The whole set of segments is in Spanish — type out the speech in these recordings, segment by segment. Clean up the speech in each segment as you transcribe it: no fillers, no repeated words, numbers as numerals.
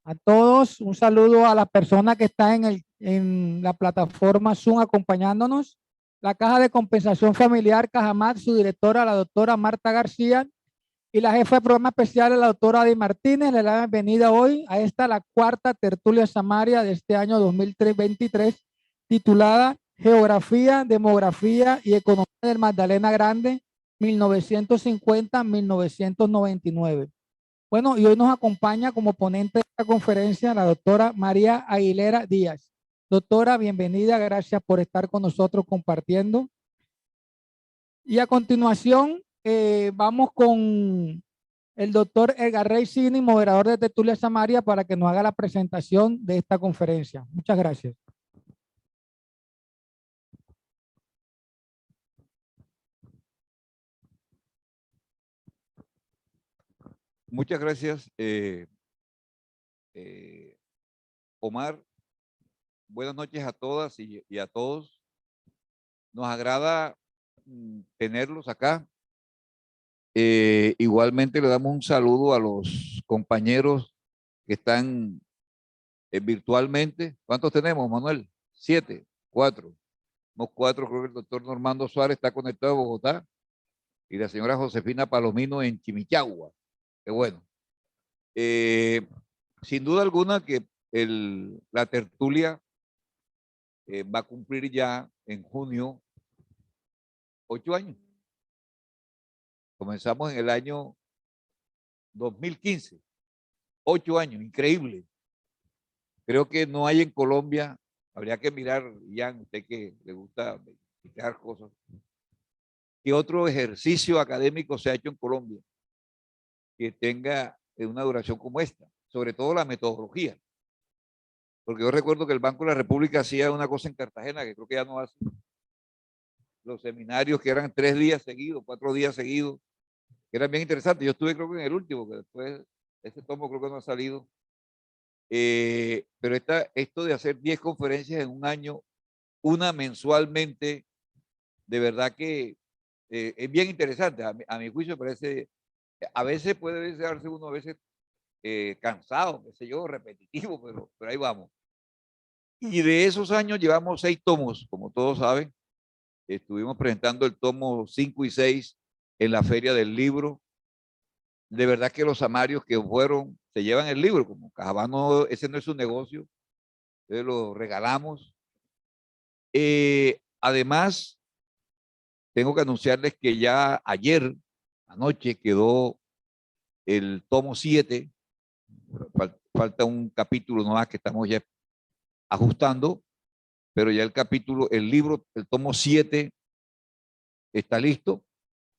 A todos, un saludo a las personas que están en la plataforma Zoom acompañándonos. La Caja de Compensación Familiar Cajamat, su directora, la doctora Marta García, y la jefa de programa especial, la doctora Adi Martínez, le da la bienvenida hoy a esta, la cuarta tertulia Samaria de este año 2023, titulada Geografía, Demografía y Economía del Magdalena Grande, 1950-1999. Bueno, y hoy nos acompaña como ponente de esta conferencia la doctora María Aguilera Díaz. Doctora, bienvenida, gracias por estar con nosotros compartiendo. Y a continuación vamos con el doctor Edgar Rey Cini, moderador de Tertulia Samaria, para que nos haga la presentación de esta conferencia. Muchas gracias. Muchas gracias, Omar. Buenas noches a todas y a todos. Nos agrada tenerlos acá. Igualmente le damos un saludo a los compañeros que están virtualmente. ¿Cuántos tenemos, Manuel? 7, 4. Somos 4, creo que el doctor Normando Suárez está conectado a Bogotá y la señora Josefina Palomino en Chimichagua. Qué bueno. Sin duda alguna que la tertulia va a cumplir ya en junio 8 años. Comenzamos en el año 2015, 8 años, increíble. Creo que no hay en Colombia, habría que mirar, Ian, usted que le gusta explicar cosas, que otro ejercicio académico se ha hecho en Colombia que tenga una duración como esta, sobre todo la metodología. Porque yo recuerdo que el Banco de la República hacía una cosa en Cartagena, que creo que ya no hace, los seminarios que eran 3 días seguidos, 4 días seguidos, que eran bien interesantes. Yo estuve creo que en el último, que después ese tomo creo que no ha salido. Pero esto de hacer 10 conferencias en un año, una mensualmente, de verdad que es bien interesante. A mi juicio parece, a veces puede darse uno a veces cansado, qué sé yo, repetitivo, pero ahí vamos. Y de esos años llevamos 6 tomos, como todos saben. Estuvimos presentando el tomo 5 y 6 en la Feria del Libro. De verdad que los samarios que fueron se llevan el libro, como Cajabano, ese no es su negocio, entonces lo regalamos. Además, tengo que anunciarles que ya ayer, anoche, quedó el tomo 7, falta un capítulo nomás que estamos ya ajustando, pero ya el libro, el tomo 7 está listo.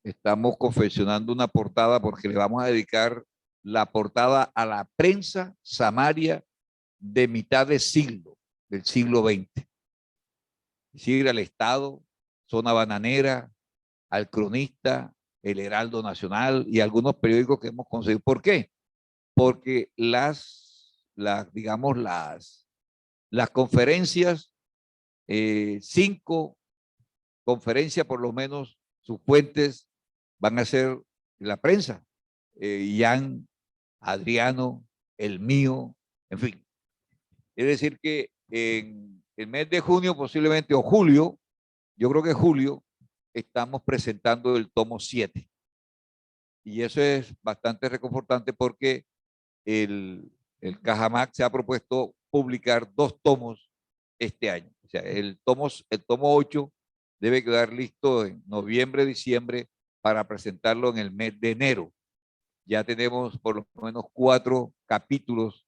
Estamos confeccionando una portada porque le vamos a dedicar la portada a la prensa samaria de mitad de siglo, del siglo XX. Es decir, al Estado, Zona Bananera, al Cronista, el Heraldo Nacional y algunos periódicos que hemos conseguido. ¿Por qué? Porque digamos, las conferencias, 5 conferencias por lo menos, sus fuentes van a ser la prensa. Ian, Adriano, el mío, en fin. Es decir que en el mes de junio posiblemente, o julio, yo creo que julio, estamos presentando el tomo 7. Y eso es bastante reconfortante porque el Cajamac se ha propuesto publicar 2 tomos este año. O sea, el tomo 8 debe quedar listo en noviembre, diciembre, para presentarlo en el mes de enero. Ya tenemos por lo menos 4 capítulos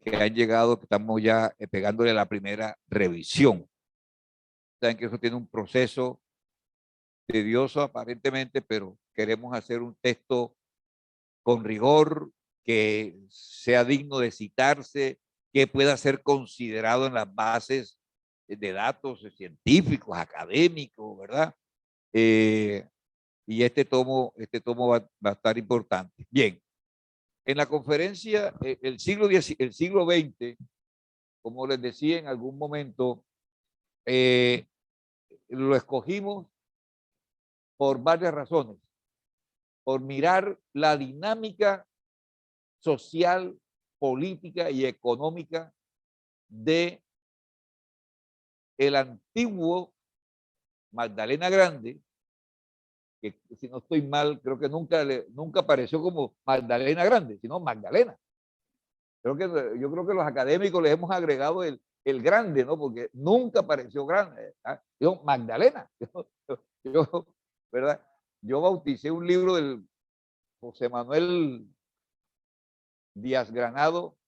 que han llegado, que estamos ya pegándole la primera revisión. Saben que eso tiene un proceso tedioso aparentemente, pero queremos hacer un texto con rigor, que sea digno de citarse, que pueda ser considerado en las bases de datos científicos, académicos, ¿verdad? Y este tomo va a estar importante. Bien, en la conferencia, el siglo XX, como les decía en algún momento, lo escogimos por varias razones. Por mirar la dinámica social, política y económica de el antiguo Magdalena Grande, que si no estoy mal, creo que nunca apareció como Magdalena Grande, sino Magdalena. Yo creo que los académicos les hemos agregado el grande, ¿no? Porque nunca apareció grande. Yo, Magdalena. ¿Verdad? Yo bauticé un libro del José Manuel Díaz Granado,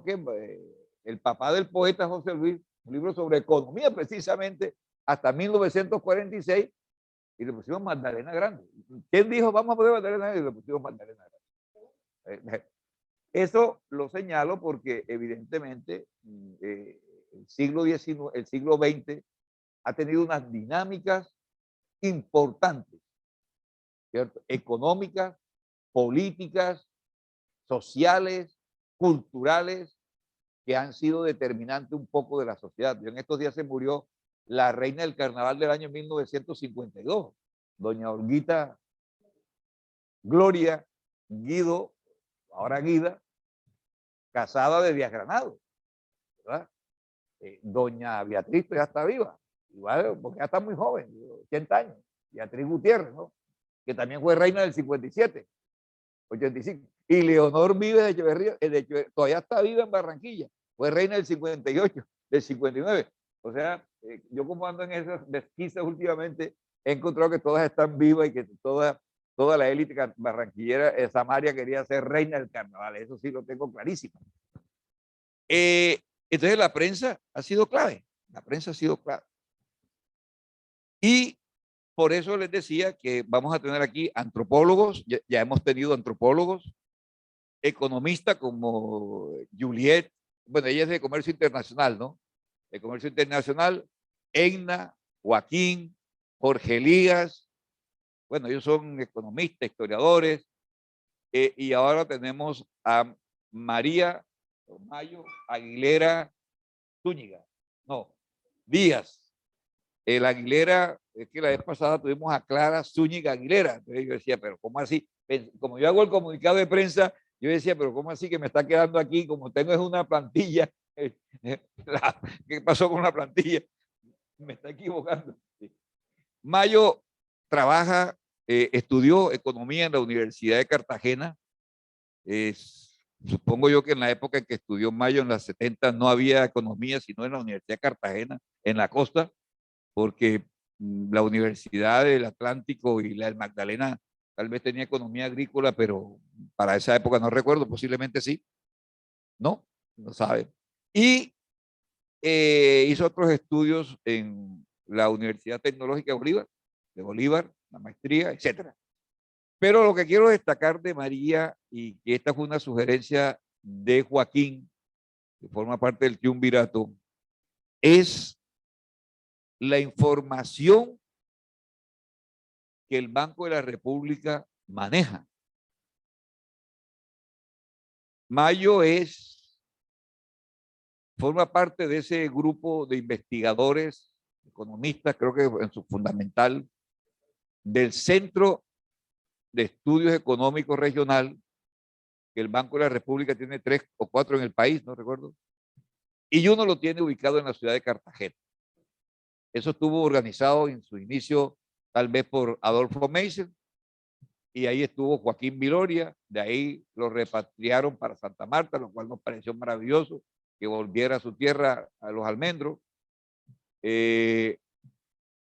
que el papá del poeta José Luis, un libro sobre economía precisamente, hasta 1946, y le pusimos Magdalena Grande. ¿Quién dijo vamos a poner Magdalena Grande? Y le pusimos Magdalena Grande. Eso lo señalo porque evidentemente el siglo XIX, el siglo XX ha tenido unas dinámicas importantes, ¿cierto? Económicas, políticas, sociales, culturales, que han sido determinantes un poco de la sociedad. En estos días se murió la reina del carnaval del año 1952, doña Olguita Gloria Guido, ahora Guida, casada de Díaz Granado, ¿verdad? Doña Beatriz ya está viva, igual porque ya está muy joven, 80 años. Beatriz Gutiérrez, ¿no? Que también fue reina del 57, 85. Y Leonor Vives de Echeverría, todavía está viva en Barranquilla, fue reina del 58, del 59. O sea, yo como ando en esas pesquisas últimamente, he encontrado que todas están vivas y que toda la élite barranquillera, Samaria quería ser reina del carnaval, eso sí lo tengo clarísimo. Entonces la prensa ha sido clave, la prensa ha sido clave. Y por eso les decía que vamos a tener aquí antropólogos, ya hemos tenido antropólogos, economistas como Juliet, bueno, ella es de comercio internacional, ¿no? De comercio internacional, Egna, Joaquín, Jorge Elías, bueno, ellos son economistas, historiadores, y ahora tenemos a María Mayo Aguilera Zúñiga, no, Díaz. El Aguilera, es que la vez pasada tuvimos a Clara Zúñiga Aguilera. Entonces yo decía, pero ¿cómo así? Como yo hago el comunicado de prensa, yo decía, pero ¿cómo así que me está quedando aquí? Como tengo es una plantilla. ¿Qué pasó con la plantilla? Me está equivocando. Mayo trabaja, estudió economía en la Universidad de Cartagena. Supongo yo que en la época en que estudió Mayo, en las 70, no había economía, sino en la Universidad de Cartagena, en la costa, porque la Universidad del Atlántico y la del Magdalena tal vez tenía economía agrícola, pero para esa época no recuerdo, posiblemente sí, no sabe. Y hizo otros estudios en la Universidad Tecnológica de Bolívar, la maestría, etcétera. Pero lo que quiero destacar de María, y que esta fue una sugerencia de Joaquín, que forma parte del triunvirato, es la información que el Banco de la República maneja. Mayo forma parte de ese grupo de investigadores, economistas, creo que en su fundamental, del Centro de Estudios Económicos Regional, que el Banco de la República tiene 3 o 4 en el país, no recuerdo, y uno lo tiene ubicado en la ciudad de Cartagena. Eso estuvo organizado en su inicio tal vez por Adolfo Meisel, y ahí estuvo Joaquín Viloria, de ahí lo repatriaron para Santa Marta, lo cual nos pareció maravilloso, que volviera a su tierra, a los almendros.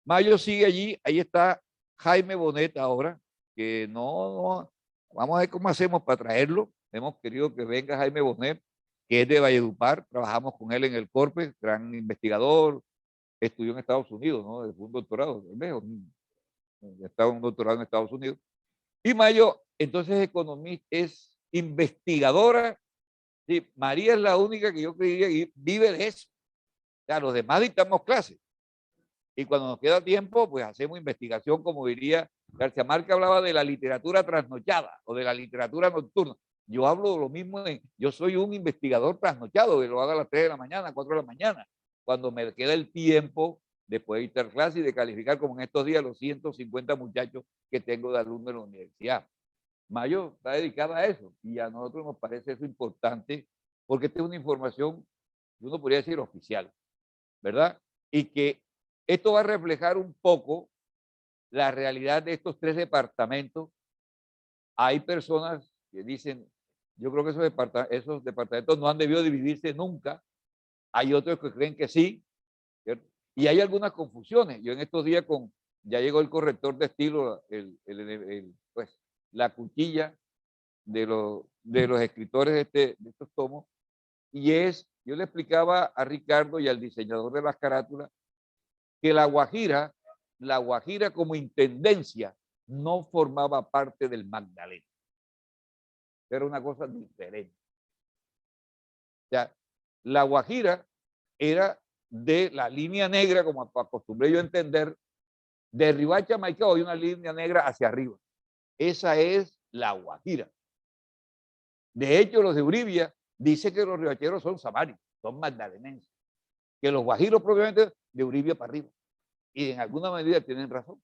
Mayo sigue allí, ahí está Jaime Bonet ahora, que no, vamos a ver cómo hacemos para traerlo. Hemos querido que venga Jaime Bonet, que es de Valledupar, trabajamos con él en el Corpes, gran investigador, estudió en Estados Unidos, ¿no? Fue un doctorado, estaba un doctorado en Estados Unidos. Y Mayo, entonces, economista, es investigadora. Sí, María es la única que yo creía que vive de eso. O sea, los demás dictamos clases. Y cuando nos queda tiempo, pues hacemos investigación, como diría García Márquez, hablaba de la literatura trasnochada o de la literatura nocturna. Yo hablo de lo mismo, yo soy un investigador trasnochado, que lo hago a las 3 de la mañana, 4 de la mañana, cuando me queda el tiempo después de ir a clase y de calificar, como en estos días, los 150 muchachos que tengo de alumnos en la universidad. Mayo está dedicada a eso y a nosotros nos parece eso importante porque esta es una información, uno podría decir oficial, ¿verdad? Y que esto va a reflejar un poco la realidad de estos 3 departamentos. Hay personas que dicen, yo creo que esos departamentos no han debido dividirse nunca. Hay otros que creen que sí, ¿cierto? Y hay algunas confusiones. Yo en estos días ya llegó el corrector de estilo, pues, la cuchilla de los escritores de estos tomos, y yo le explicaba a Ricardo y al diseñador de las carátulas que la Guajira como intendencia no formaba parte del Magdalena. Era una cosa diferente. O sea, la Guajira era de la línea negra, como acostumbré yo a entender, de Riohacha a Maicao hay una línea negra hacia arriba. Esa es la Guajira. De hecho, los de Uribia dicen que los riohacheros son samarios, son magdalenenses, que los guajiros propiamente de Uribia para arriba. Y en alguna medida tienen razón.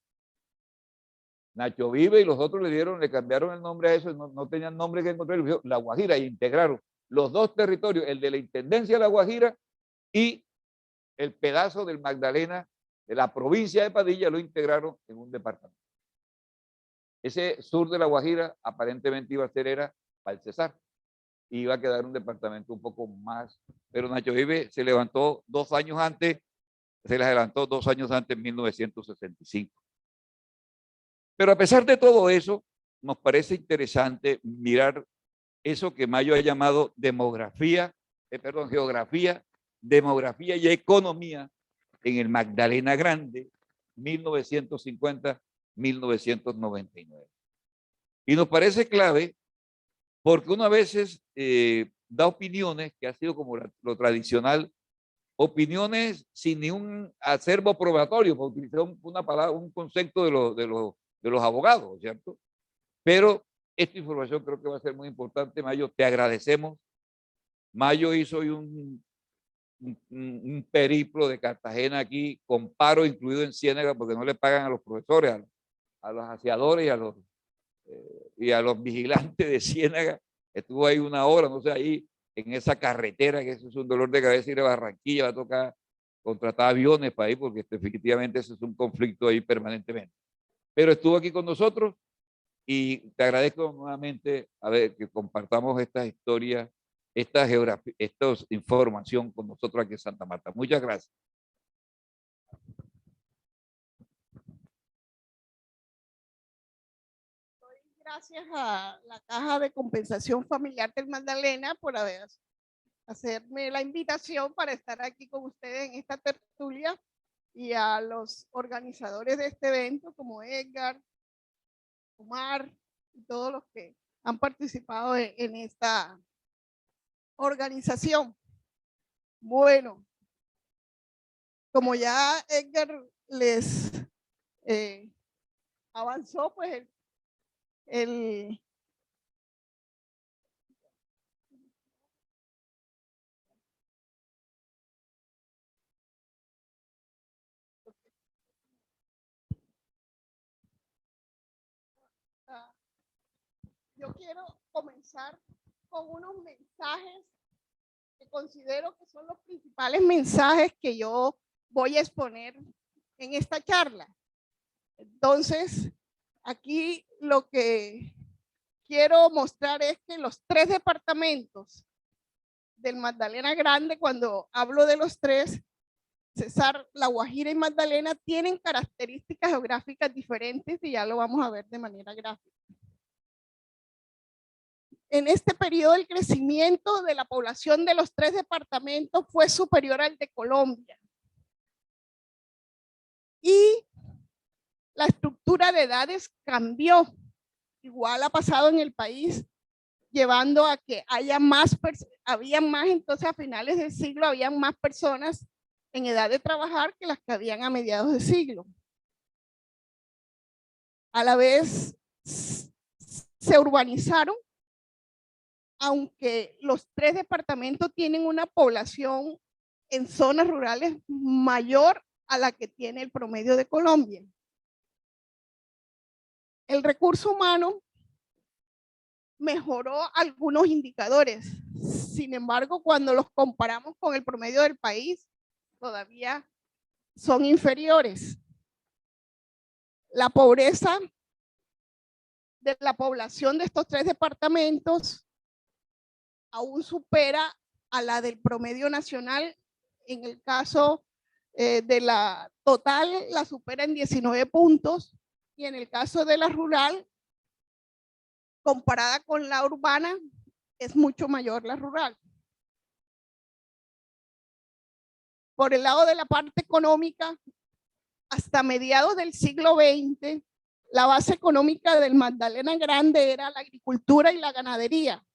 Nacho Vive y los otros le cambiaron el nombre a eso, no tenían nombre que encontrar, la Guajira, y integraron los 2 territorios, el de la Intendencia de la Guajira y el pedazo del Magdalena, de la provincia de Padilla, lo integraron en un departamento. Ese sur de la Guajira aparentemente iba a ser, era para el Cesar, y iba a quedar un departamento un poco más, pero Nacho Vive se levantó 2 años antes, en 1965. Pero a pesar de todo eso, nos parece interesante mirar eso que Mayo ha llamado geografía, demografía y economía en el Magdalena Grande, 1950-1999. Y nos parece clave porque uno a veces da opiniones, que ha sido como lo tradicional, opiniones sin ningún acervo probatorio, para utilizar una palabra, un concepto de los abogados, ¿cierto? Pero esta información creo que va a ser muy importante. Mayo, te agradecemos. Mayo hizo hoy un periplo de Cartagena aquí, con paro incluido en Ciénaga, porque no le pagan a los profesores, a los aseadores y a los vigilantes de Ciénaga. Estuvo ahí 1 hora, no sé, ahí en esa carretera, que eso es un dolor de cabeza, ir a Barranquilla, va a tocar contratar aviones para ir, porque efectivamente eso es un conflicto ahí permanentemente. Pero estuvo aquí con nosotros y te agradezco nuevamente a ver que compartamos estas historias, esta geografía, esta información con nosotros aquí en Santa Marta. Muchas gracias. Gracias a la Caja de Compensación Familiar del Magdalena por hacerme la invitación para estar aquí con ustedes en esta tertulia, y a los organizadores de este evento como Edgar, Omar y todos los que han participado en esta organización. Bueno, como ya Edgar les avanzó, pues yo quiero comenzar con unos mensajes que considero que son los principales mensajes que yo voy a exponer en esta charla. Entonces, aquí lo que quiero mostrar es que los 3 departamentos del Magdalena Grande, cuando hablo de los 3, Cesar, La Guajira y Magdalena, tienen características geográficas diferentes, y ya lo vamos a ver de manera gráfica. En este periodo el crecimiento de la población de los 3 departamentos fue superior al de Colombia. Y la estructura de edades cambió. Igual ha pasado en el país, llevando a que entonces a finales del siglo habían más personas en edad de trabajar que las que habían a mediados de siglo. A la vez se urbanizaron, aunque los 3 departamentos tienen una población en zonas rurales mayor a la que tiene el promedio de Colombia. El recurso humano mejoró algunos indicadores. Sin embargo, cuando los comparamos con el promedio del país, todavía son inferiores. La pobreza de la población de estos 3 departamentos aún supera a la del promedio nacional. En el caso de la total, la supera en 19 puntos, y en el caso de la rural, comparada con la urbana, es mucho mayor la rural. Por el lado de la parte económica, hasta mediados del siglo XX, la base económica del Magdalena Grande era la agricultura y la ganadería.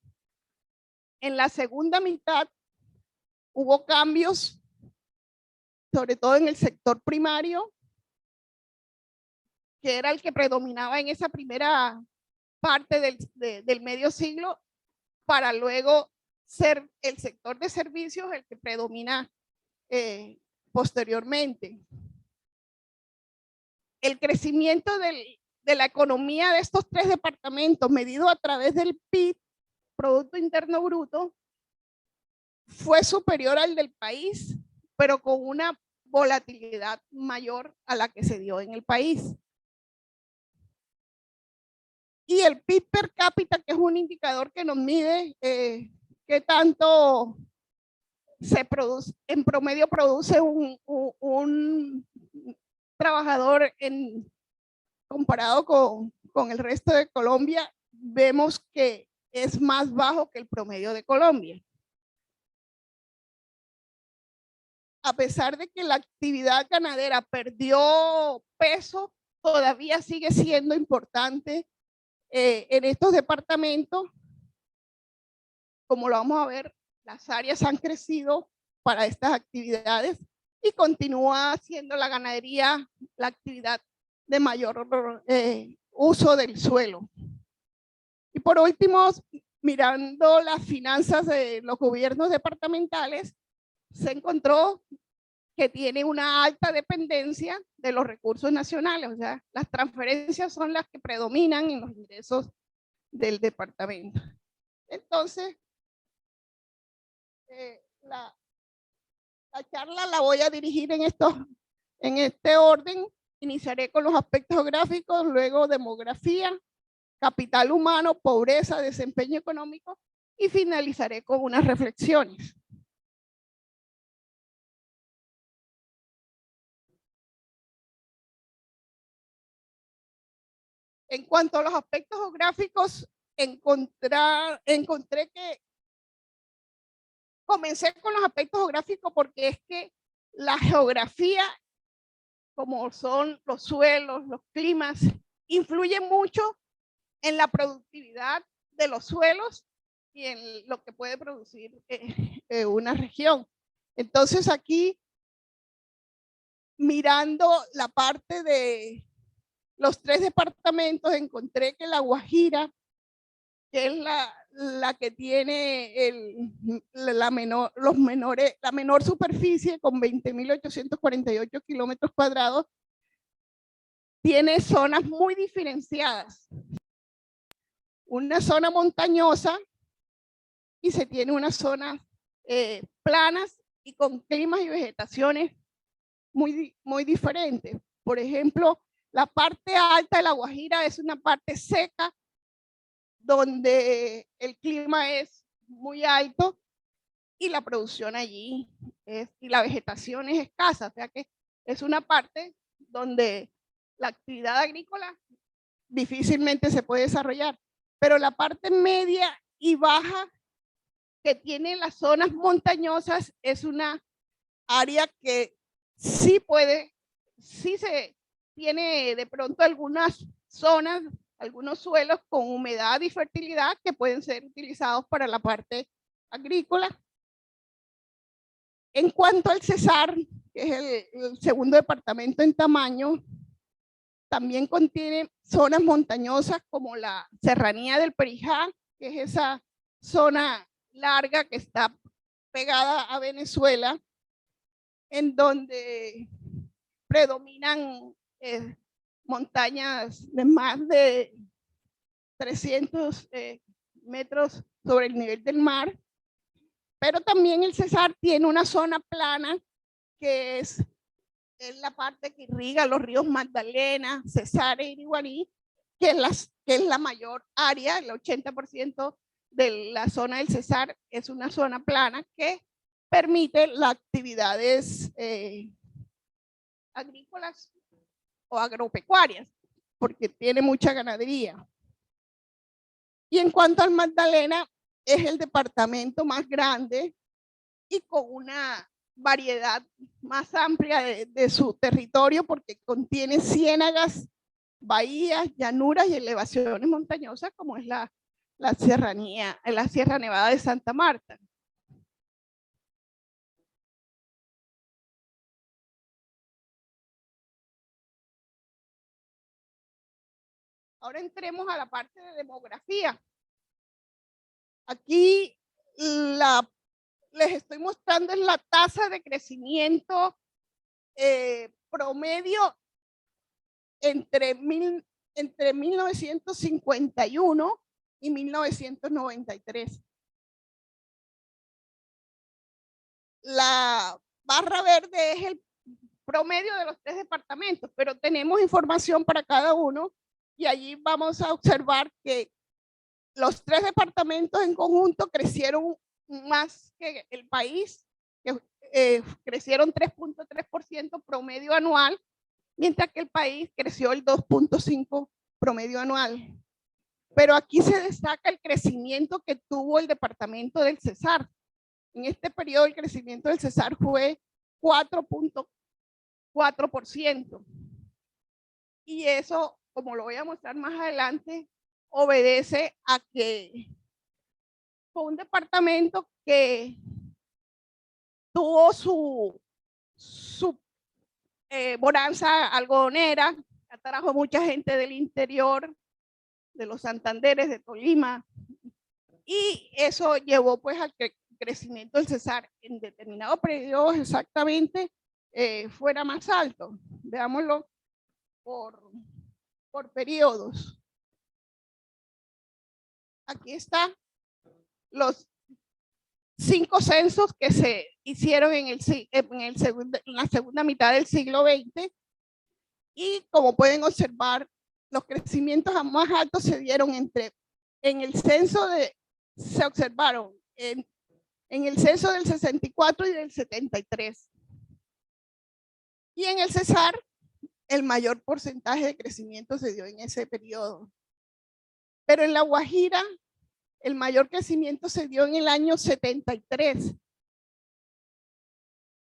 En la segunda mitad hubo cambios, sobre todo en el sector primario, que era el que predominaba en esa primera parte del medio siglo, para luego ser el sector de servicios el que predomina posteriormente. El crecimiento de la economía de estos 3 departamentos, medido a través del PIB, Producto Interno Bruto, fue superior al del país, pero con una volatilidad mayor a la que se dio en el país. Y el PIB per cápita, que es un indicador que nos mide qué tanto se produce, en promedio produce un trabajador comparado con el resto de Colombia, vemos que es más bajo que el promedio de Colombia. A pesar de que la actividad ganadera perdió peso, todavía sigue siendo importante en estos departamentos. Como lo vamos a ver, las áreas han crecido para estas actividades y continúa siendo la ganadería la actividad de mayor uso del suelo. Y por último, mirando las finanzas de los gobiernos departamentales, se encontró que tiene una alta dependencia de los recursos nacionales, o sea, las transferencias son las que predominan en los ingresos del departamento. Entonces, la charla la voy a dirigir en este orden. Iniciaré con los aspectos geográficos, luego demografía, capital humano, pobreza, desempeño económico, y finalizaré con unas reflexiones. En cuanto a los aspectos geográficos, encontré que comencé con los aspectos geográficos porque es que la geografía, como son los suelos, los climas, influye mucho en la productividad de los suelos y en lo que puede producir una región. Entonces aquí, mirando la parte de los 3 departamentos, encontré que La Guajira, que es la que tiene la menor superficie, con 20.848 kilómetros cuadrados, tiene zonas muy diferenciadas. Una zona montañosa y se tiene unas zonas planas y con climas y vegetaciones muy diferentes. Por ejemplo, la parte alta de La Guajira es una parte seca, donde el clima es muy alto y la producción allí y la vegetación es escasa, o sea que es una parte donde la actividad agrícola difícilmente se puede desarrollar. Pero la parte media y baja que tiene las zonas montañosas es una área que sí se tiene de pronto algunas zonas, algunos suelos con humedad y fertilidad que pueden ser utilizados para la parte agrícola. En cuanto al Cesar, que es el segundo departamento en tamaño, también contiene zonas montañosas como la serranía del Perijá, que es esa zona larga que está pegada a Venezuela, en donde predominan montañas de más de 300 metros sobre el nivel del mar, pero también el Cesar tiene una zona plana que es la parte que irriga los ríos Magdalena, Cesar e Iriguaní, que es la mayor área, el 80% de la zona del Cesar es una zona plana que permite las actividades agrícolas o agropecuarias, porque tiene mucha ganadería. Y en cuanto al Magdalena, es el departamento más grande y con una variedad más amplia de su territorio, porque contiene ciénagas, bahías, llanuras y elevaciones montañosas, como es la serranía, la Sierra Nevada de Santa Marta. Ahora entremos a la parte de demografía. Aquí les estoy mostrando la tasa de crecimiento promedio entre 1951 y 1993. La barra verde es el promedio de los 3 departamentos, pero tenemos información para cada uno y allí vamos a observar que los 3 departamentos en conjunto crecieron más que el país, que crecieron 3.3% promedio anual, mientras que el país creció el 2.5% promedio anual. Pero aquí se destaca el crecimiento que tuvo el departamento del Cesar. En este periodo el crecimiento del Cesar fue 4.4%. Y eso, como lo voy a mostrar más adelante, obedece a que fue un departamento que tuvo su bonanza algodonera, atrajo mucha gente del interior, de los Santanderes, de Tolima, y eso llevó pues al crecimiento del Cesar en determinados periodos exactamente fuera más alto. Veámoslo por periodos. Aquí están los 5 censos que se hicieron en la segunda mitad del siglo XX, y como pueden observar, los crecimientos más altos se dieron en el censo se observaron en el censo del 64 y del 73. Y en el Cesar, el mayor porcentaje de crecimiento se dio en ese periodo. Pero en La Guajira, el mayor crecimiento se dio en el año 73.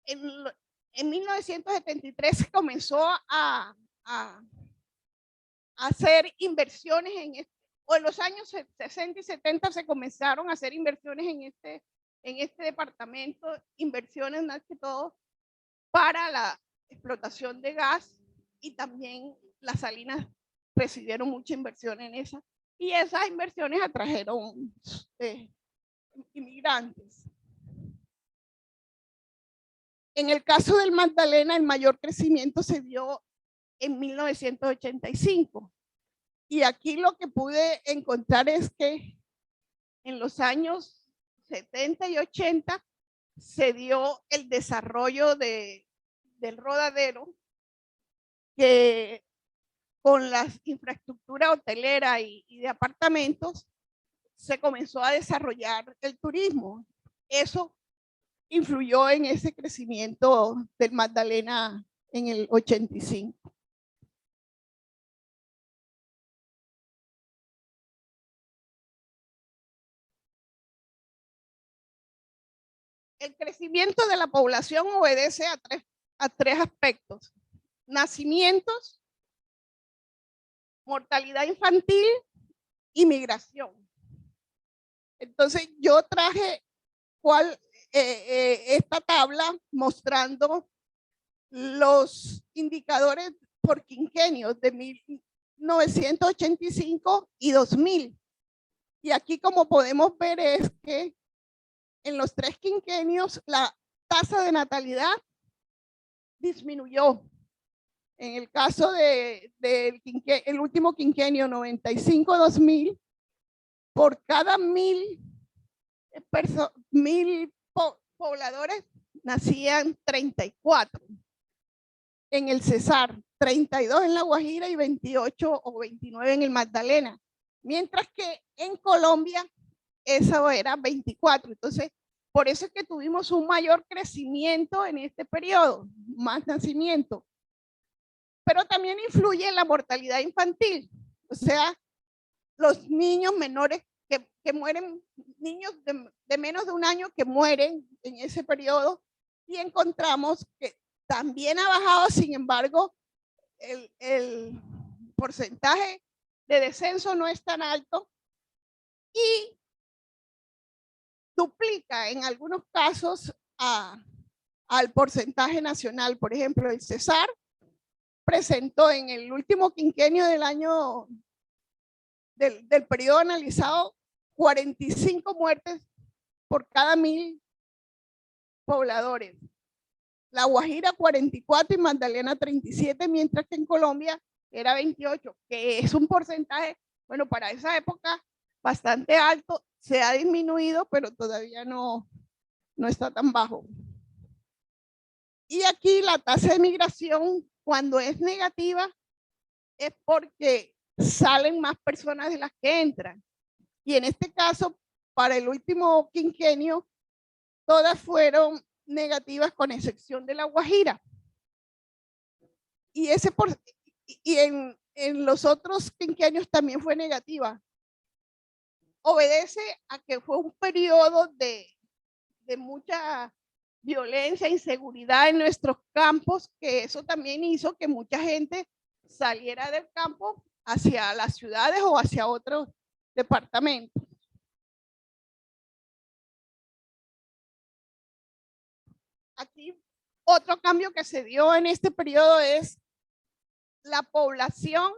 En 1973 comenzó a hacer inversiones o en los años 60 y 70 se comenzaron a hacer inversiones en este departamento, inversiones más que todo para la explotación de gas, y también las salinas recibieron mucha inversión en esa, y esas inversiones atrajeron inmigrantes. En el caso del Magdalena, el mayor crecimiento se dio en 1985. Y aquí lo que pude encontrar es que en los años 70 y 80 se dio el desarrollo del Rodadero, que con la infraestructura hotelera y de apartamentos se comenzó a desarrollar el turismo. Eso influyó en ese crecimiento del Magdalena en el 85. El crecimiento de la población obedece a tres aspectos: nacimientos, mortalidad infantil y migración. Entonces yo traje esta tabla mostrando los indicadores por quinquenios de 1985 y 2000. Y aquí, como podemos ver, es que en los 3 quinquenios la tasa de natalidad disminuyó. En el caso del último quinquenio 95-2000, por cada 1000 pobladores nacían 34 en el Cesar, 32 en La Guajira y 28 o 29 en el Magdalena, mientras que en Colombia eso era 24. Entonces, por eso es que tuvimos un mayor crecimiento en este periodo, más nacimiento. Pero también influye en la mortalidad infantil, o sea, los niños menores que mueren, niños de menos de un año que mueren en ese periodo, y encontramos que también ha bajado, sin embargo, el porcentaje de descenso no es tan alto y duplica en algunos casos al porcentaje nacional. Por ejemplo, el Cesar presentó en el último quinquenio del año del periodo analizado 45 muertes por cada 1000 pobladores. La Guajira 44 y Magdalena 37, mientras que en Colombia era 28, que es un porcentaje, bueno, para esa época bastante alto. Se ha disminuido, pero todavía no está tan bajo. Y aquí la tasa de migración, cuando es negativa, es porque salen más personas de las que entran. Y en este caso, para el último quinquenio, todas fueron negativas con excepción de La Guajira. Y en los otros quinquenios también fue negativa. Obedece a que fue un periodo de mucha violencia, inseguridad en nuestros campos, que eso también hizo que mucha gente saliera del campo hacia las ciudades o hacia otros departamentos. Aquí otro cambio que se dio en este periodo es la población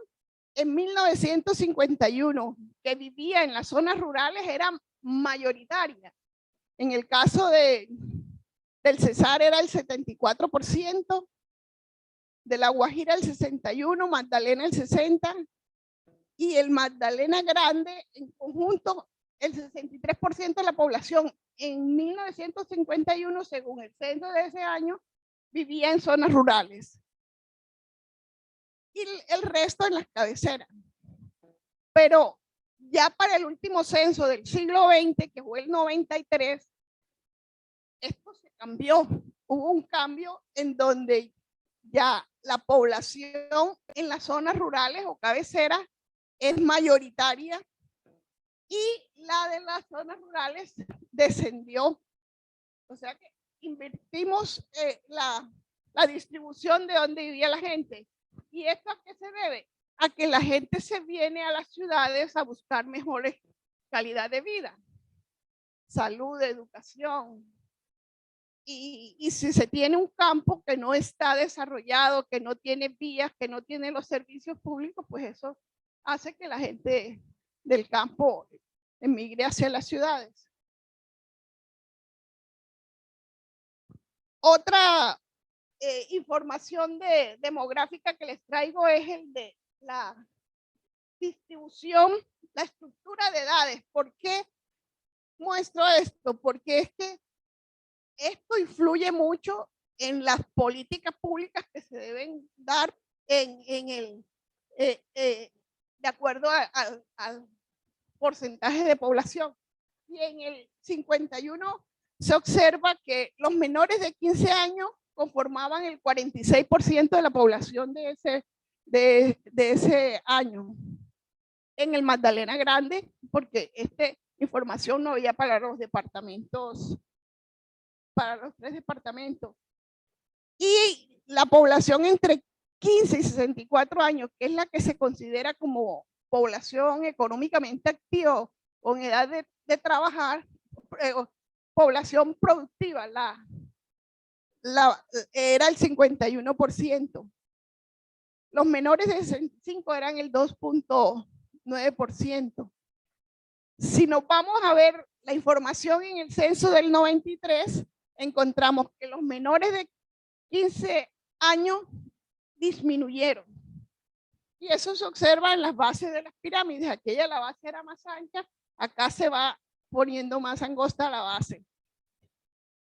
en 1951 que vivía en las zonas rurales era mayoritaria. En el caso del Cesar era el 74%, de La Guajira el 61%, Magdalena el 60%, y el Magdalena Grande en conjunto el 63% de la población en 1951, según el censo de ese año, vivía en zonas rurales. Y el resto en las cabeceras. Pero ya para el último censo del siglo XX, que fue el 93, esto se cambió. Hubo un cambio en donde ya la población en las zonas rurales o cabeceras es mayoritaria y la de las zonas rurales descendió. O sea que invertimos la distribución de donde vivía la gente. ¿Y esto a qué se debe? A que la gente se viene a las ciudades a buscar mejores calidad de vida, salud, educación. Y si se tiene un campo que no está desarrollado, que no tiene vías, que no tiene los servicios públicos, pues eso hace que la gente del campo emigre hacia las ciudades. Otra información demográfica que les traigo es el de la distribución, la estructura de edades. ¿Por qué muestro esto? Porque es que esto influye mucho en las políticas públicas que se deben dar de acuerdo al porcentaje de población. Y en el 51 se observa que los menores de 15 años conformaban el 46% de la población de ese año. En el Magdalena Grande, porque esta información no había para los departamentos, para los 3 departamentos. Y la población entre 15 y 64 años, que es la que se considera como población económicamente activa, con edad de trabajar, población productiva, era el 51%. Los menores de 65 eran el 2.9%. Si nos vamos a ver la información en el censo del 93, encontramos que los menores de 15 años disminuyeron. Y eso se observa en las bases de las pirámides. Aquella la base era más ancha acá se va poniendo más angosta la base.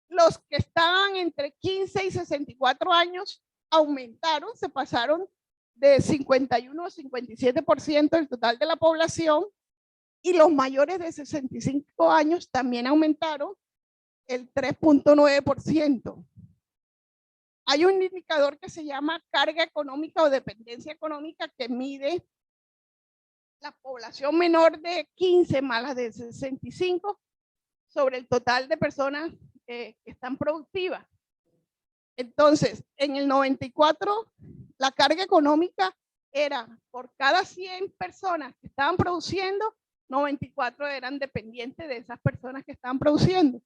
Los que estaban entre 15 y 64 años aumentaron, se pasaron de 51 a 57% del total de la población, y los mayores de 65 años también aumentaron el 3.9%. Hay un indicador que se llama carga económica o dependencia económica que mide la población menor de 15 más la de 65 sobre el total de personas que están productivas. Entonces, en el 94, la carga económica era por cada 100 personas que estaban produciendo, 94 eran dependientes de esas personas que estaban produciendo.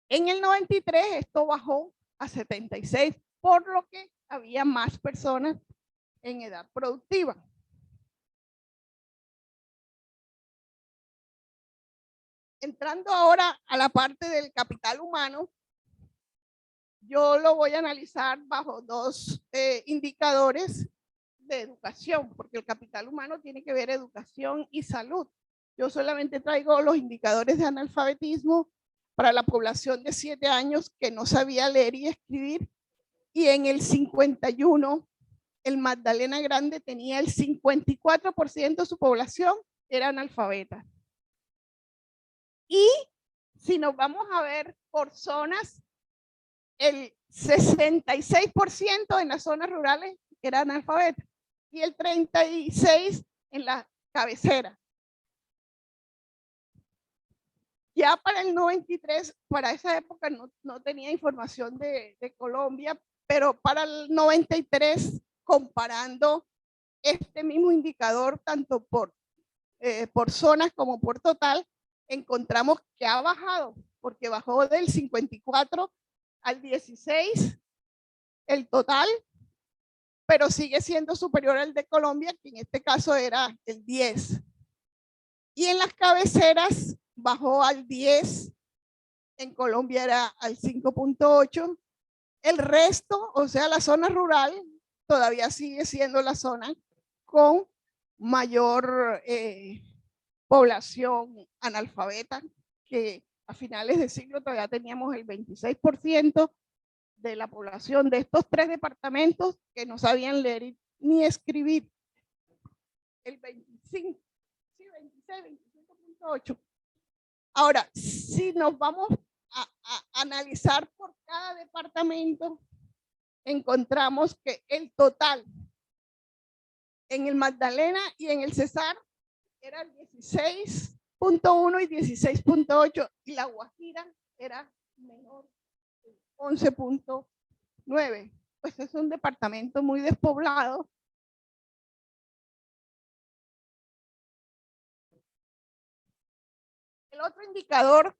En el 93 esto bajó a 76, por lo que había más personas en edad productiva. Entrando ahora a la parte del capital humano, yo lo voy a analizar bajo dos indicadores de educación, porque el capital humano tiene que ver educación y salud. Yo solamente traigo los indicadores de analfabetismo para la población de 7 años que no sabía leer y escribir, y en el 51 el Magdalena Grande tenía el 54% de su población era analfabeta. Y si nos vamos a ver por zonas, el 66% en las zonas rurales era analfabeta y el 36% en la cabecera. Ya para el 93, para esa época no tenía información de Colombia, pero para el 93, comparando este mismo indicador tanto por zonas como por total, encontramos que ha bajado, porque bajó del 54 al 16 el total, pero sigue siendo superior al de Colombia, que en este caso era el 10. Y en las cabeceras bajó al 10, en Colombia era al 5.8. El resto, o sea, la zona rural, todavía sigue siendo la zona con mayor población analfabeta, que a finales de siglo todavía teníamos el 26% de la población de estos 3 departamentos que no sabían leer ni escribir. El 25, sí, 26, 25.8. Ahora, si nos vamos a analizar por cada departamento, encontramos que el total en el Magdalena y en el Cesar era 16.1 y 16.8, y la Guajira era menor, 11.9. Pues es un departamento muy despoblado. El otro indicador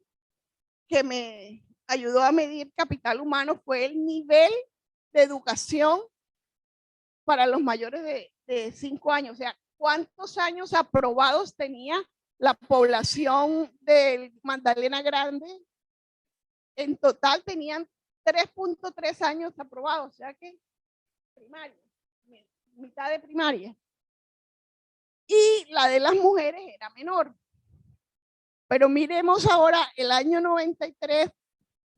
que me ayudó a medir capital humano fue el nivel de educación para los mayores de 5 años. O sea, ¿cuántos años aprobados tenía la población del Magdalena Grande? En total tenían 3.3 años aprobados, o sea que primaria, mitad de primaria. Y la de las mujeres era menor. Pero miremos ahora el año 93,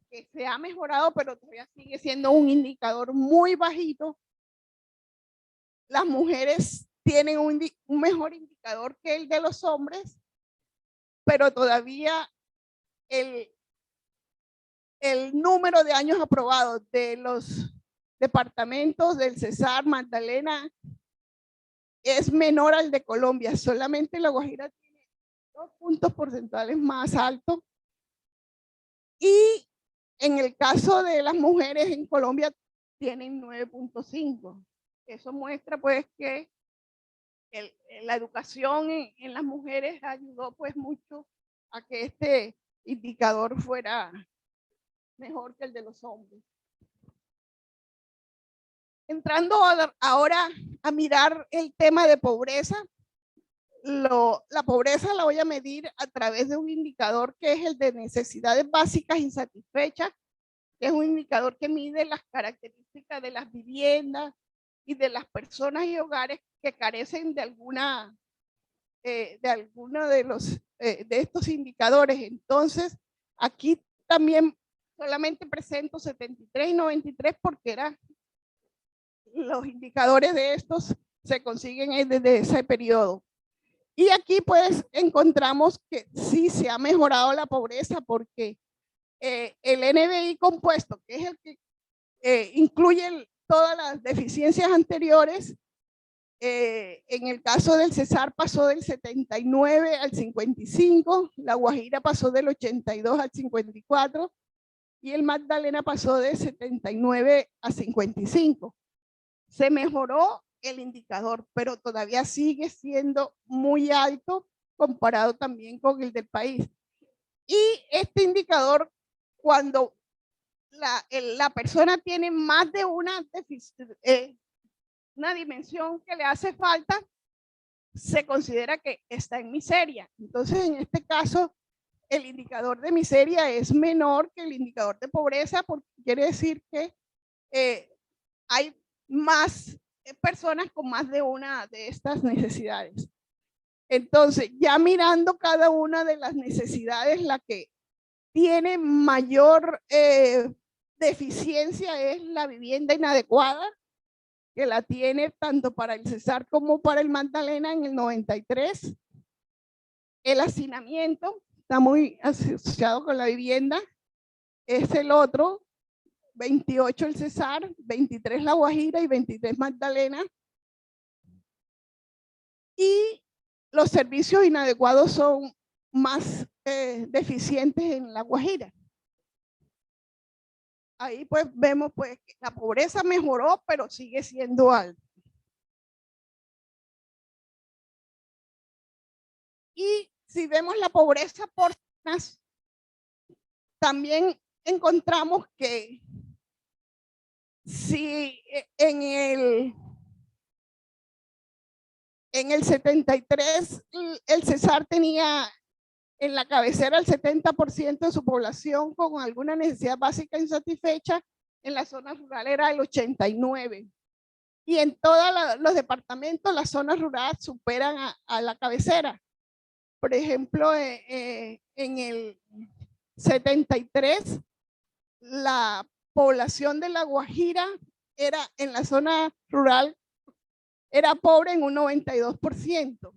que se ha mejorado, pero todavía sigue siendo un indicador muy bajito. Las mujeres tienen un mejor indicador que el de los hombres, pero todavía el número de años aprobados de los departamentos del Cesar, Magdalena, es menor al de Colombia. Solamente la Guajira tiene 2 puntos porcentuales más altos. Y en el caso de las mujeres en Colombia tienen 9.5. Eso muestra pues que la educación en las mujeres ayudó pues mucho a que este indicador fuera mejor que el de los hombres. Entrando ahora a mirar el tema de pobreza, la pobreza la voy a medir a través de un indicador que es el de necesidades básicas insatisfechas, que es un indicador que mide las características de las viviendas y de las personas y hogares que carecen de alguna de alguno de estos indicadores. Entonces, aquí también solamente presento 73 y 93 porque los indicadores de estos se consiguen desde ese periodo. Y aquí pues encontramos que sí se ha mejorado la pobreza porque el NBI compuesto, que es el que incluye todas las deficiencias anteriores, en el caso del Cesar pasó del 79 al 55, la Guajira pasó del 82 al 54 y el Magdalena pasó de 79 a 55. Se mejoró el indicador, pero todavía sigue siendo muy alto comparado también con el del país. Y este indicador, cuando la persona tiene más de una dimensión que le hace falta, se considera que está en miseria. Entonces, en este caso, el indicador de miseria es menor que el indicador de pobreza, porque quiere decir que hay más personas con más de una de estas necesidades. Entonces, ya mirando cada una de las necesidades, la que tiene mayor deficiencia es la vivienda inadecuada, que la tiene tanto para el Cesar como para el Magdalena en el 93. El hacinamiento está muy asociado con la vivienda, es el otro, 28 el Cesar, 23 la Guajira y 23 Magdalena. Y los servicios inadecuados son más deficientes en la Guajira. Ahí pues vemos pues que la pobreza mejoró, pero sigue siendo alta. Y si vemos la pobreza por zonas, también encontramos que si en el 73 el Cesar tenía en la cabecera el 70% de su población con alguna necesidad básica insatisfecha, en la zona rural era el 89%. Y en todos los departamentos las zonas rurales superan a la cabecera. Por ejemplo, en el 73, la población de La Guajira era en la zona rural, era pobre en un 92%.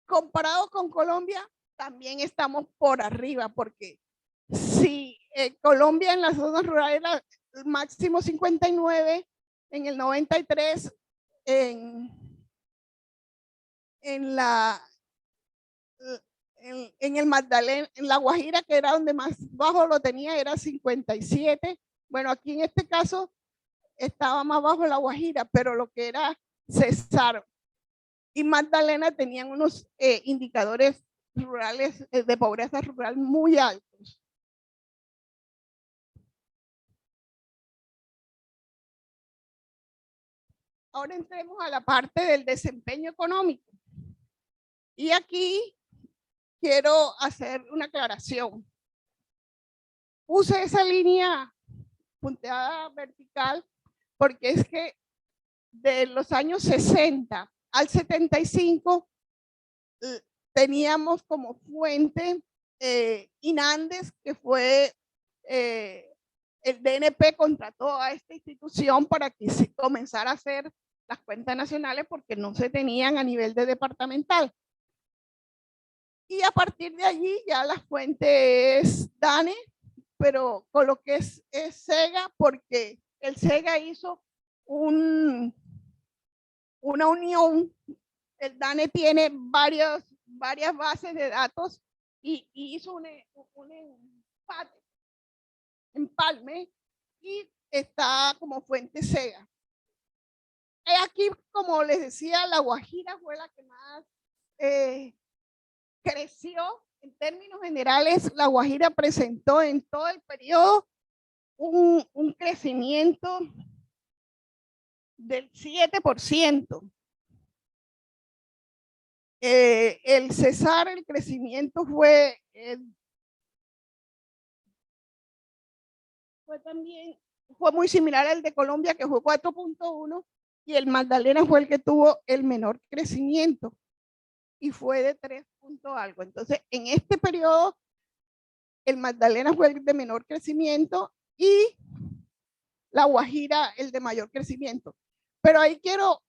Comparado con Colombia, también estamos por arriba, porque si Colombia en las zonas rurales era el máximo 59, en el 93, en el Magdalena, en La Guajira, que era donde más bajo lo tenía, era 57. Bueno, aquí en este caso estaba más bajo La Guajira, pero lo que era Cesar y Magdalena tenían unos indicadores rurales de pobreza rural muy altos. Ahora entremos a la parte del desempeño económico. Y aquí quiero hacer una aclaración. Puse esa línea punteada vertical porque es que de los años 60 al 75 teníamos como fuente INANDES, que fue el DNP contrató a esta institución para que se comenzara a hacer las cuentas nacionales porque no se tenían a nivel de departamental. Y a partir de allí ya la fuente es DANE, pero con lo que es SEGA, porque el SEGA hizo una unión. El DANE tiene varias bases de datos y hizo un empalme y está como fuente SEGA. Aquí, como les decía, La Guajira fue la que más creció. En términos generales, La Guajira presentó en todo el periodo un crecimiento del 7%. El Cesar, el crecimiento fue muy similar al de Colombia, que fue 4.1, y el Magdalena fue el que tuvo el menor crecimiento y fue de 3 puntos algo. Entonces, en este periodo, el Magdalena fue el de menor crecimiento y la Guajira el de mayor crecimiento. Pero ahí quiero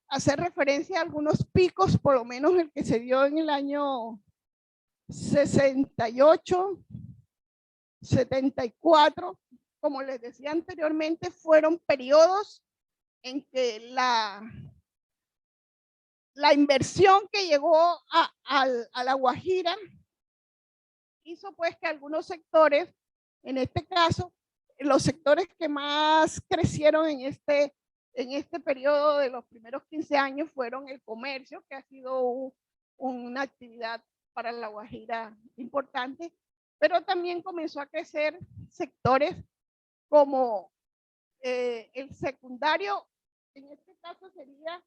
hacer referencia a algunos picos, por lo menos el que se dio en el año 68, 74, como les decía anteriormente, fueron periodos en que la inversión que llegó a la Guajira hizo pues que algunos sectores, en este caso, los sectores que más crecieron en este periodo de los primeros 15 años fueron el comercio, que ha sido una actividad para la Guajira importante, pero también comenzó a crecer sectores como el secundario, en este caso sería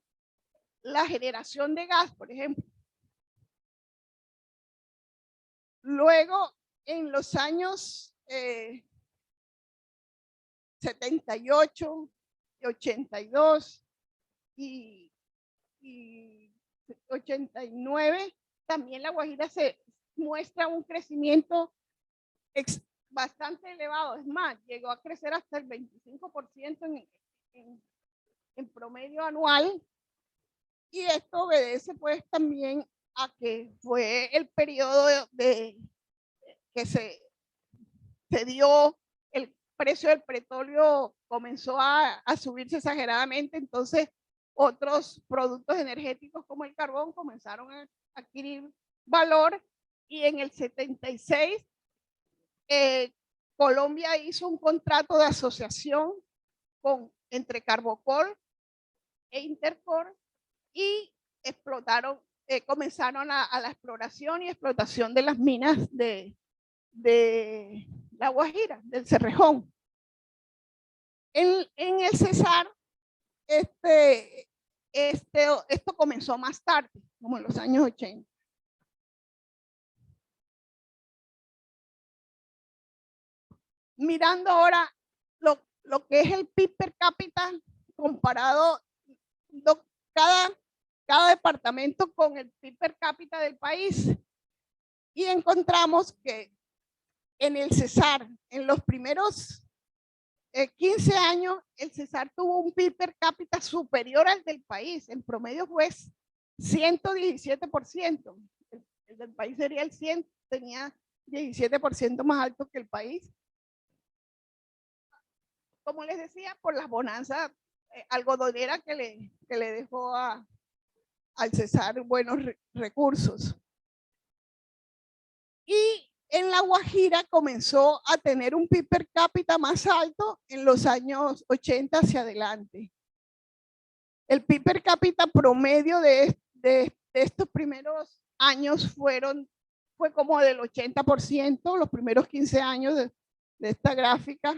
la generación de gas, por ejemplo. Luego, en los años 78, 82 y 89, también la Guajira se muestra un crecimiento bastante elevado. Es más, llegó a crecer hasta el 25% en promedio anual. Y esto obedece pues también a que fue el periodo que se dio, el precio del petróleo comenzó a subirse exageradamente, entonces otros productos energéticos como el carbón comenzaron a adquirir valor, y en el 76 Colombia hizo un contrato de asociación entre Carbocol e Intercor y explotaron, comenzaron a la exploración y explotación de las minas de la Guajira, del Cerrejón. En el Cesar, esto comenzó más tarde, como en los años 80. Mirando ahora lo que es el PIB per cápita comparado cada departamento con el PIB per cápita del país, y encontramos que en el Cesar, en los primeros 15 años, el Cesar tuvo un PIB per cápita superior al del país. En promedio fue 117%. El del país sería el 100, tenía 17% más alto que el país. Como les decía, por las bonanzas algodoneras que le dejó al Cesar buenos recursos. Y en la Guajira comenzó a tener un PIB per cápita más alto en los años 80 hacia adelante. El PIB per cápita promedio de estos primeros años fue como del 80%, los primeros 15 años de esta gráfica,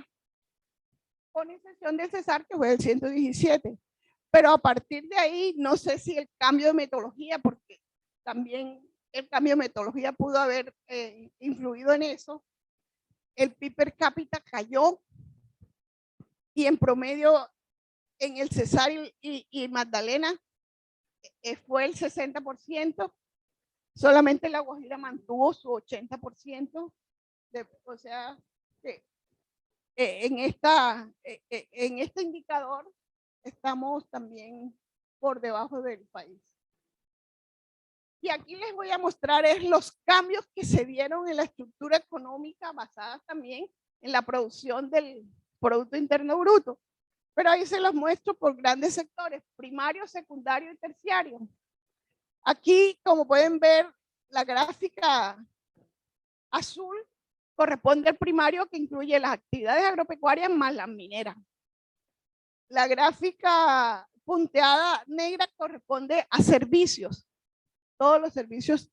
con excepción del Cesar, que fue del 117. Pero a partir de ahí, no sé si el cambio de metodología, porque también el cambio de metodología pudo haber influido en eso, el PIB per cápita cayó, y en promedio en el Cesar y Magdalena fue el 60%, solamente la Guajira mantuvo su 80%, o sea, en este indicador estamos también por debajo del país. Y aquí les voy a mostrar los cambios que se dieron en la estructura económica basadas también en la producción del Producto Interno Bruto. Pero ahí se los muestro por grandes sectores, primario, secundario y terciario. Aquí, como pueden ver, la gráfica azul corresponde al primario, que incluye las actividades agropecuarias más las mineras. La gráfica punteada negra corresponde a servicios, todos los servicios,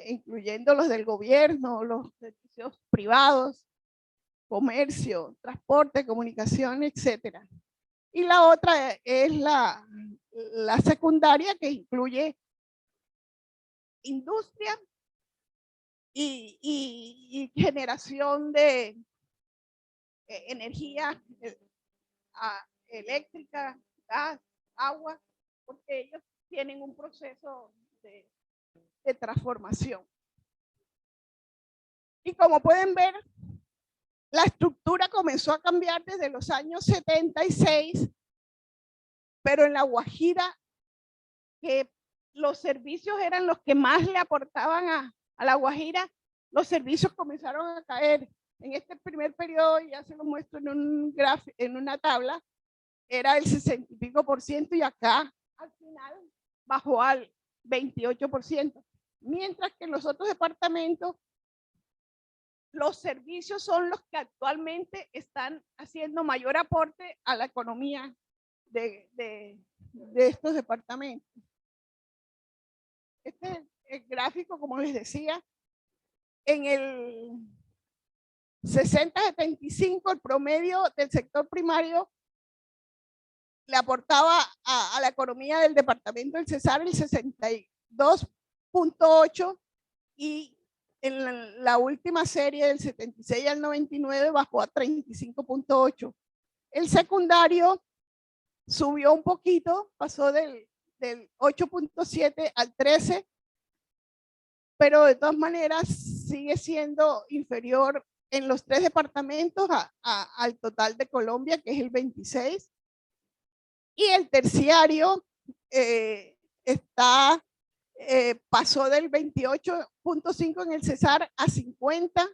incluyendo los del gobierno, los servicios privados, comercio, transporte, comunicación, etcétera. Y la otra es la secundaria, que incluye industria y generación de energía eléctrica, gas, agua, porque ellos tienen un proceso de transformación. Y como pueden ver, la estructura comenzó a cambiar desde los años 76, pero en La Guajira, que los servicios eran los que más le aportaban a La Guajira, los servicios comenzaron a caer. En este primer periodo, ya se lo muestro en un gráfico, en una tabla, era el 60 y pico % y acá al final bajó al 28%. Mientras que en los otros departamentos los servicios son los que actualmente están haciendo mayor aporte a la economía de estos departamentos. Este es el gráfico, como les decía, en el 60-75 el promedio del sector primario le aportaba a la economía del departamento del Cesar el 62.8 y en la última serie del 76 al 99 bajó a 35.8. El secundario subió un poquito, pasó del 8.7 al 13, pero de todas maneras sigue siendo inferior en los 3 departamentos al total de Colombia, que es el 26. Y el terciario pasó del 28.5 en el Cesar a 50.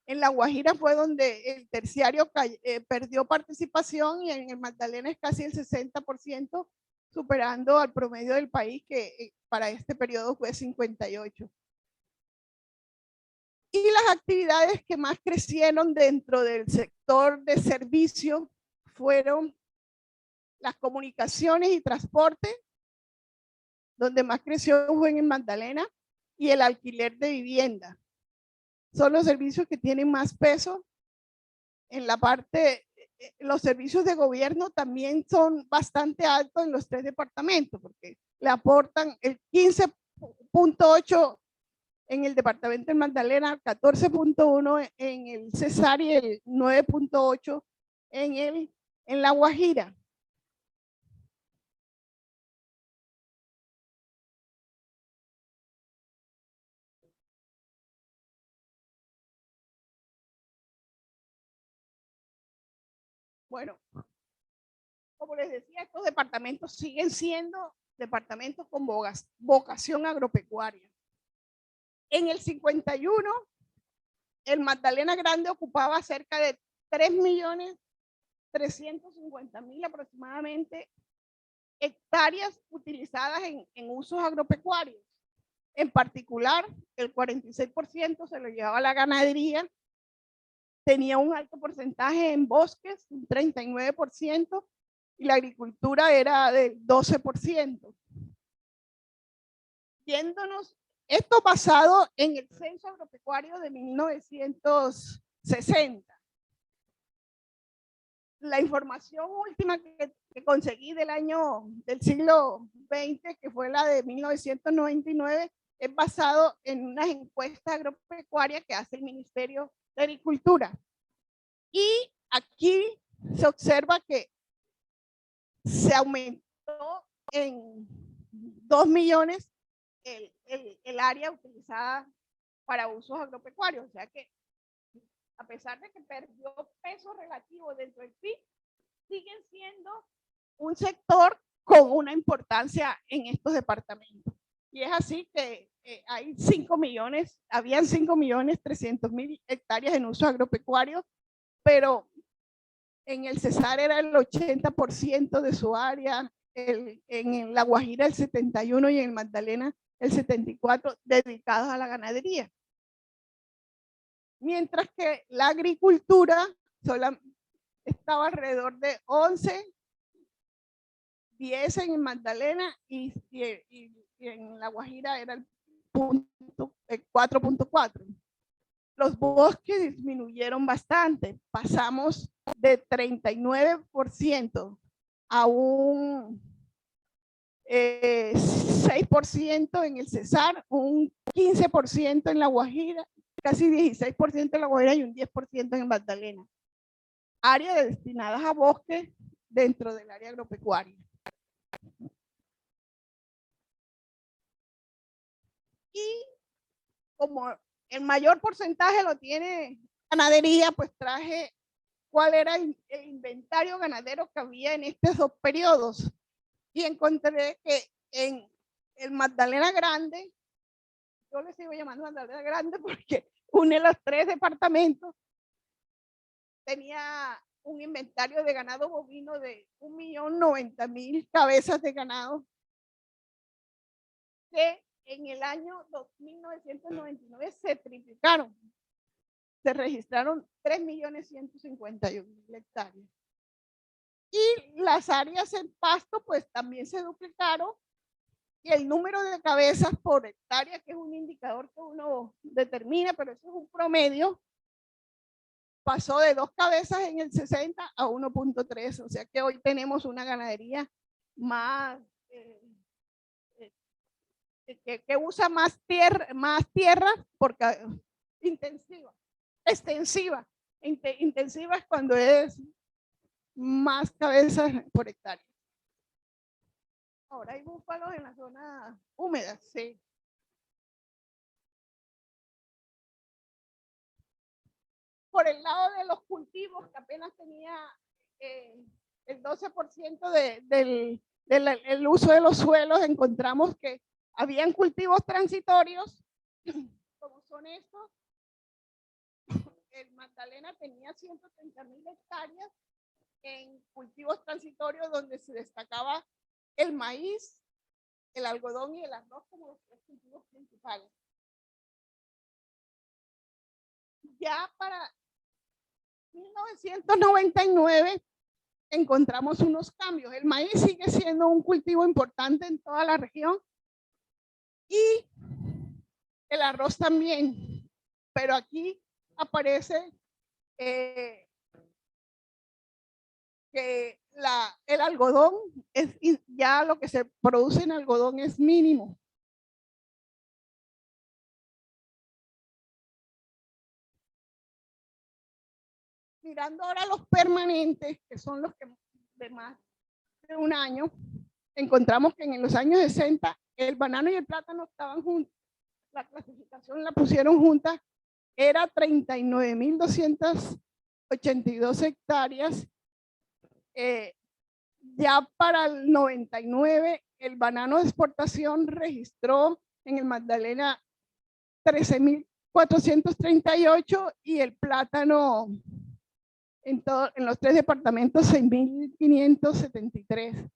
En La Guajira fue donde el terciario perdió participación y en el Magdalena es casi el 60%, superando al promedio del país que para este periodo fue 58. Y las actividades que más crecieron dentro del sector de servicio fueron las comunicaciones y transporte, donde más creció fue en Magdalena, y el alquiler de vivienda. Son los servicios que tienen más peso. En la parte, los servicios de gobierno también son bastante altos en los 3 departamentos, porque le aportan el 15.8 en el departamento de Magdalena, 14.1 en el Cesar y el 9.8 en La Guajira. Bueno, como les decía, estos departamentos siguen siendo departamentos con vocación agropecuaria. En el 51, el Magdalena Grande ocupaba cerca de 3.350.000 aproximadamente hectáreas utilizadas en usos agropecuarios. En particular, el 46% se lo llevaba la ganadería, tenía un alto porcentaje en bosques, un 39%, y la agricultura era del 12%. Yéndonos, esto basado en el censo agropecuario de 1960. La información última que conseguí del siglo XX, que fue la de 1999, es basado en unas encuestas agropecuarias que hace el Ministerio de Agricultura. Y aquí se observa que se aumentó en 2 millones el área utilizada para usos agropecuarios. O sea que, a pesar de que perdió peso relativo dentro del PIB, siguen siendo un sector con una importancia en estos departamentos. Y es así que habían 5.300.000 hectáreas en uso agropecuario, pero en el Cesar era el 80% de su área, en La Guajira el 71% y en el Magdalena el 74% dedicados a la ganadería. Mientras que la agricultura estaba alrededor de 11, 10 en el Magdalena y en La Guajira era el 4.4. Los bosques disminuyeron bastante, pasamos de 39% a un 6% en el Cesar, un 15% en La Guajira, casi 16% en La Guajira y un 10% en Magdalena. Áreas destinadas a bosques dentro del área agropecuaria. Y como el mayor porcentaje lo tiene ganadería, pues traje cuál era el inventario ganadero que había en estos dos periodos. Y encontré que en el Magdalena Grande, yo le sigo llamando Magdalena Grande porque une los tres departamentos, tenía un inventario de ganado bovino de 1.090.000 cabezas de ganado, que en el año 1999 se triplicaron. Se registraron 3.151.000 hectáreas. Y las áreas en pasto pues también se duplicaron, y el número de cabezas por hectárea, que es un indicador que uno determina, pero eso es un promedio, pasó de 2 cabezas en el 60 a 1.3, o sea que hoy tenemos una ganadería más que usa más tierra porque intensiva, extensiva. Intensiva es cuando es más cabezas por hectárea. Ahora hay búfalos en la zona húmeda, sí. Por el lado de los cultivos, que apenas tenía el 12% del uso de los suelos, encontramos que habían cultivos transitorios, como son estos. El Magdalena tenía 130.000 hectáreas en cultivos transitorios, donde se destacaba el maíz, el algodón y el arroz como los tres cultivos principales. Ya para 1999 encontramos unos cambios. El maíz sigue siendo un cultivo importante en toda la región y el arroz también, pero aquí aparece que el algodón es ya lo que se produce en algodón es mínimo. Mirando ahora los permanentes, que son los que de más de un año, encontramos que en los años 60 el banano y el plátano estaban juntos. La clasificación la pusieron juntas, era 39.282 hectáreas. Ya para el 99, el banano de exportación registró en el Magdalena 13.438 y el plátano en los tres departamentos 6.573.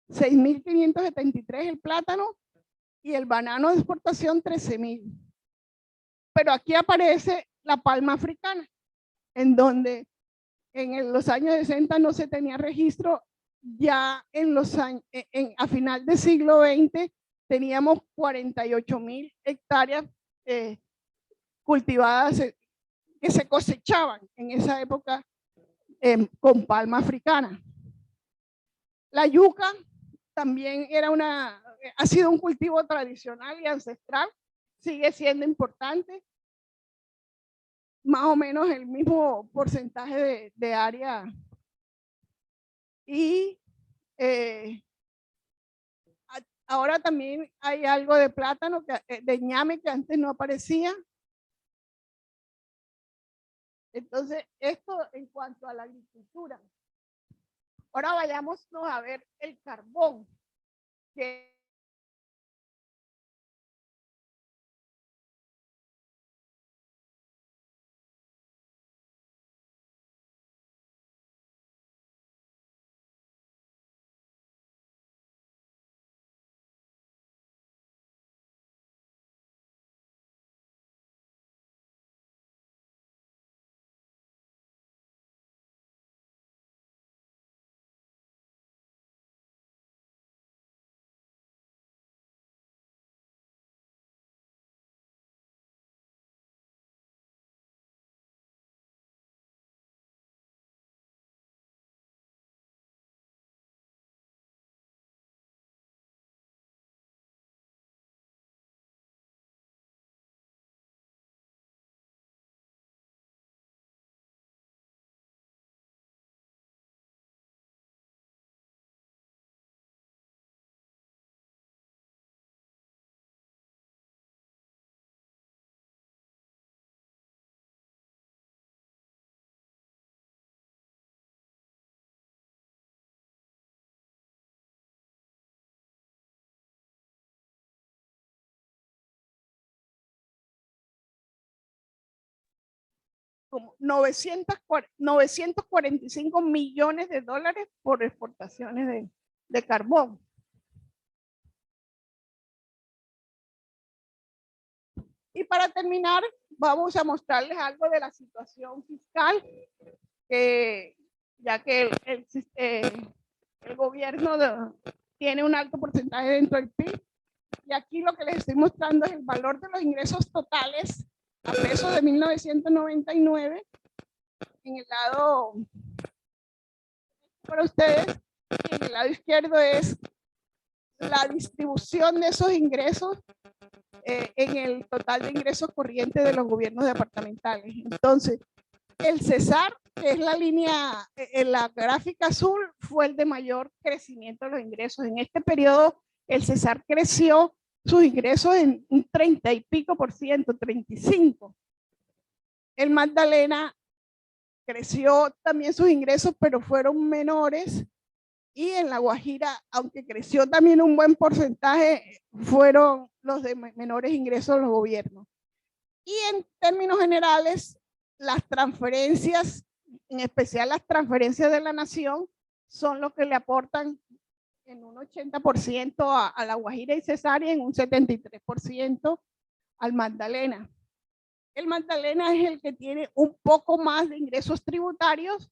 6.573 el plátano y el banano de exportación 13.000. Pero aquí aparece la palma africana, en donde en los años 60 no se tenía registro. Ya en los años, a final del siglo XX teníamos 48.000 hectáreas cultivadas que se cosechaban en esa época con palma africana. La yuca también ha sido un cultivo tradicional y ancestral, sigue siendo importante, más o menos el mismo porcentaje de área. Y ahora también hay algo de plátano, de ñame, que antes no aparecía. Entonces, esto en cuanto a la agricultura. Ahora vayamos a ver el carbón, que como 945 millones de dólares por exportaciones de carbón. Y para terminar, vamos a mostrarles algo de la situación fiscal, ya que el gobierno tiene un alto porcentaje dentro del PIB. Y aquí lo que les estoy mostrando es el valor de los ingresos totales a pesos de 1999. En el lado para ustedes, y en el lado izquierdo es la distribución de esos ingresos en el total de ingresos corrientes de los gobiernos departamentales. Entonces, el Cesar, que es la línea, en la gráfica azul, fue el de mayor crecimiento de los ingresos. En este periodo, el Cesar creció sus ingresos en un 30 y pico por ciento, 35. El Magdalena creció también sus ingresos, pero fueron menores. Y en La Guajira, aunque creció también un buen porcentaje, fueron los de menores ingresos de los gobiernos. Y en términos generales, las transferencias, en especial las transferencias de la nación, son los que le aportan en un 80% a La Guajira y Cesar y en un 73% al Magdalena. El Magdalena es el que tiene un poco más de ingresos tributarios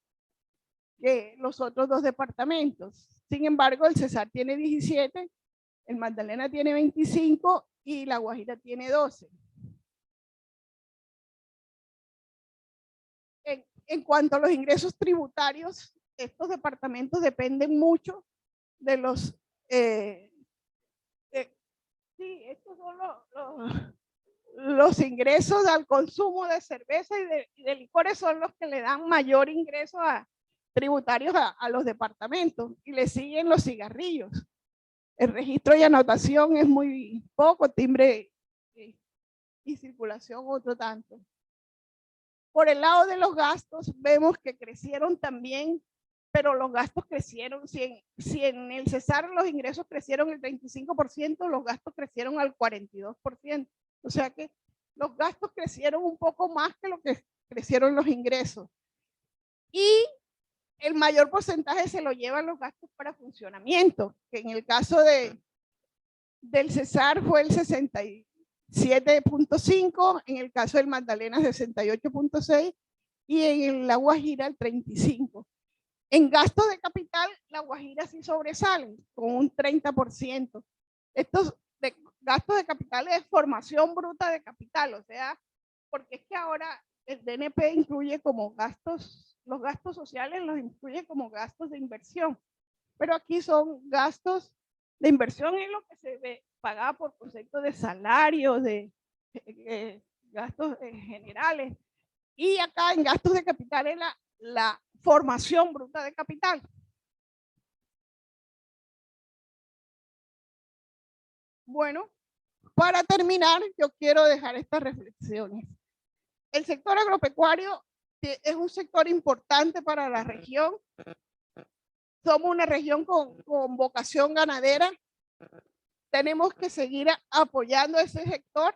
que los otros dos departamentos. Sin embargo, el Cesar tiene 17, el Magdalena tiene 25 y La Guajira tiene 12. En cuanto a los ingresos tributarios, estos departamentos dependen mucho de los... sí, estos son los ingresos al consumo de cerveza y de licores son los que le dan mayor ingreso tributarios a los departamentos, y le siguen los cigarrillos. El registro y anotación es muy poco, timbre y circulación otro tanto. Por el lado de los gastos, vemos que crecieron también, pero los gastos crecieron, si en el Cesar los ingresos crecieron el 35%, los gastos crecieron al 42%. O sea que los gastos crecieron un poco más que lo que crecieron los ingresos. Y el mayor porcentaje se lo llevan los gastos para funcionamiento, que en el caso del Cesar fue el 67.5, en el caso del Magdalena 68.6 y en La Guajira el 35. En gastos de capital, La Guajira sí sobresale con un 30%. Estos gastos de capital es formación bruta de capital, o sea, porque es que ahora el DNP incluye como gastos, los gastos sociales los incluye como gastos de inversión, pero aquí son gastos de inversión en lo que se pagaba por concepto de salarios, de gastos generales, y acá en gastos de capital es la formación bruta de capital. Bueno, para terminar, yo quiero dejar estas reflexiones. El sector agropecuario es un sector importante para la región. Somos una región con vocación ganadera. Tenemos que seguir apoyando ese sector,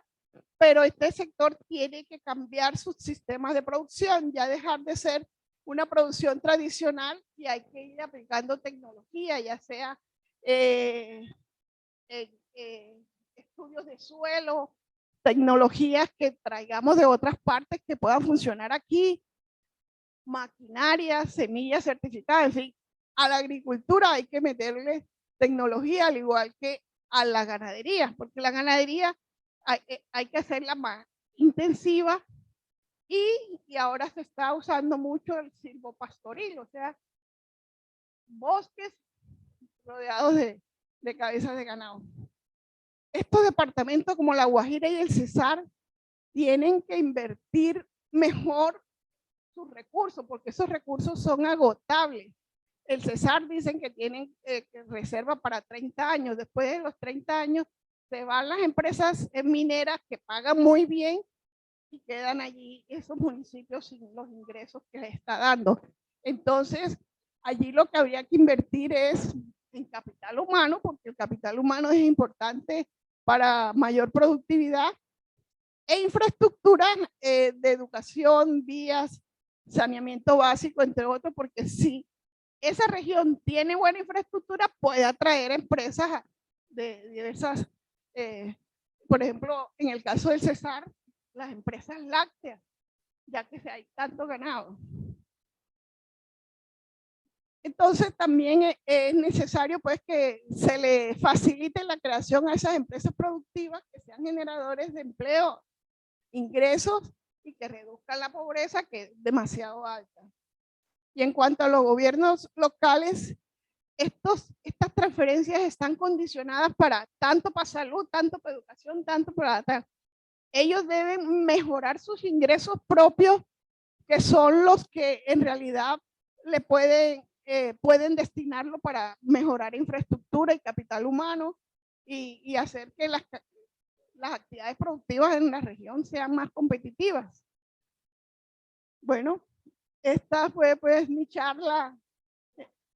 pero este sector tiene que cambiar sus sistemas de producción, ya dejar de ser una producción tradicional y hay que ir aplicando tecnología, ya sea estudios de suelo, tecnologías que traigamos de otras partes que puedan funcionar aquí, maquinaria, semillas certificadas, en fin, a la agricultura hay que meterle tecnología al igual que a la ganadería, porque la ganadería hay que hacerla más intensiva y ahora se está usando mucho el silvopastoril, o sea, bosques rodeados de cabezas de ganado. Estos departamentos como La Guajira y el Cesar tienen que invertir mejor sus recursos, porque esos recursos son agotables. El Cesar dicen que tienen reserva para 30 años. Después de los 30 años se van las empresas mineras que pagan muy bien y quedan allí esos municipios sin los ingresos que les está dando. Entonces, allí lo que habría que invertir es en capital humano, porque el capital humano es importante para mayor productividad, e infraestructura de educación, vías, saneamiento básico, entre otros, porque si esa región tiene buena infraestructura, puede atraer empresas de diversas, por ejemplo, en el caso del Cesar, las empresas lácteas, ya que hay tanto ganado. Entonces también es necesario pues que se le facilite la creación a esas empresas productivas que sean generadores de empleo, ingresos y que reduzcan la pobreza, que es demasiado alta. Y en cuanto a los gobiernos locales, estas transferencias están condicionadas tanto para salud, tanto para educación, tanto para... Ellos deben mejorar sus ingresos propios, que son los que en realidad le pueden destinarlo para mejorar infraestructura y capital humano y hacer que las actividades productivas en la región sean más competitivas. Bueno, esta fue pues mi charla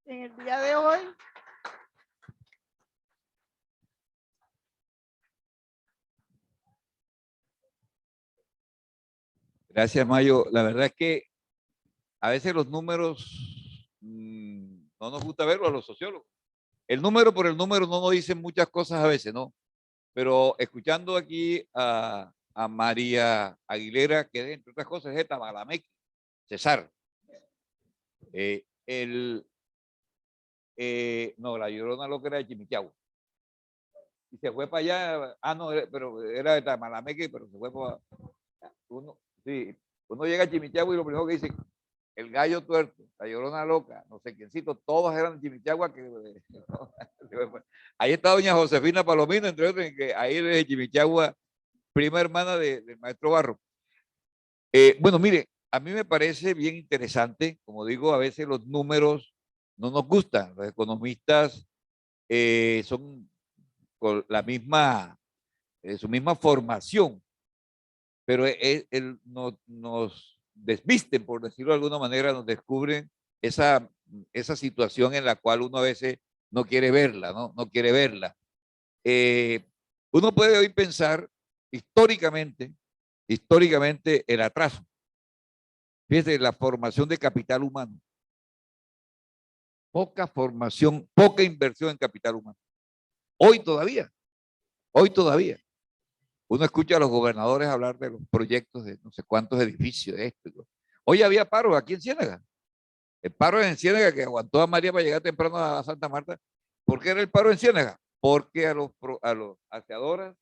en el día de hoy. Gracias, Mayo. La verdad es que a veces los números no nos gusta verlos a los sociólogos. El número por el número no nos dicen muchas cosas a veces, ¿no? Pero escuchando aquí a María Aguilera, que entre otras cosas es de Tamalameque, Cesar. No, la Llorona Loca era de Chimichagua. Y se fue para allá, no, pero era de Tamalameque, pero se fue para... Sí, uno llega a Chimichagua y lo primero que dice, el gallo tuerto, la Llorona Loca, no sé quiéncito, todos eran de Chimichagua. Ahí está doña Josefina Palomino, entre otros, que ahí es de Chimichagua, prima hermana del maestro Barro. Bueno, mire, a mí me parece bien interesante, como digo, a veces los números no nos gustan, los economistas son con la misma, su misma formación, pero nos desvisten, por decirlo de alguna manera, nos descubren esa situación en la cual uno a veces no quiere verla, ¿no? No quiere verla. Uno puede hoy pensar históricamente el atraso. Fíjese, la formación de capital humano. Poca formación, poca inversión en capital humano. Hoy todavía. Uno escucha a los gobernadores hablar de los proyectos de no sé cuántos edificios, esto. Hoy había paro aquí en Ciénaga. El paro en Ciénaga que aguantó a María para llegar temprano a Santa Marta. ¿Por qué era el paro en Ciénaga? Porque a los aseadoras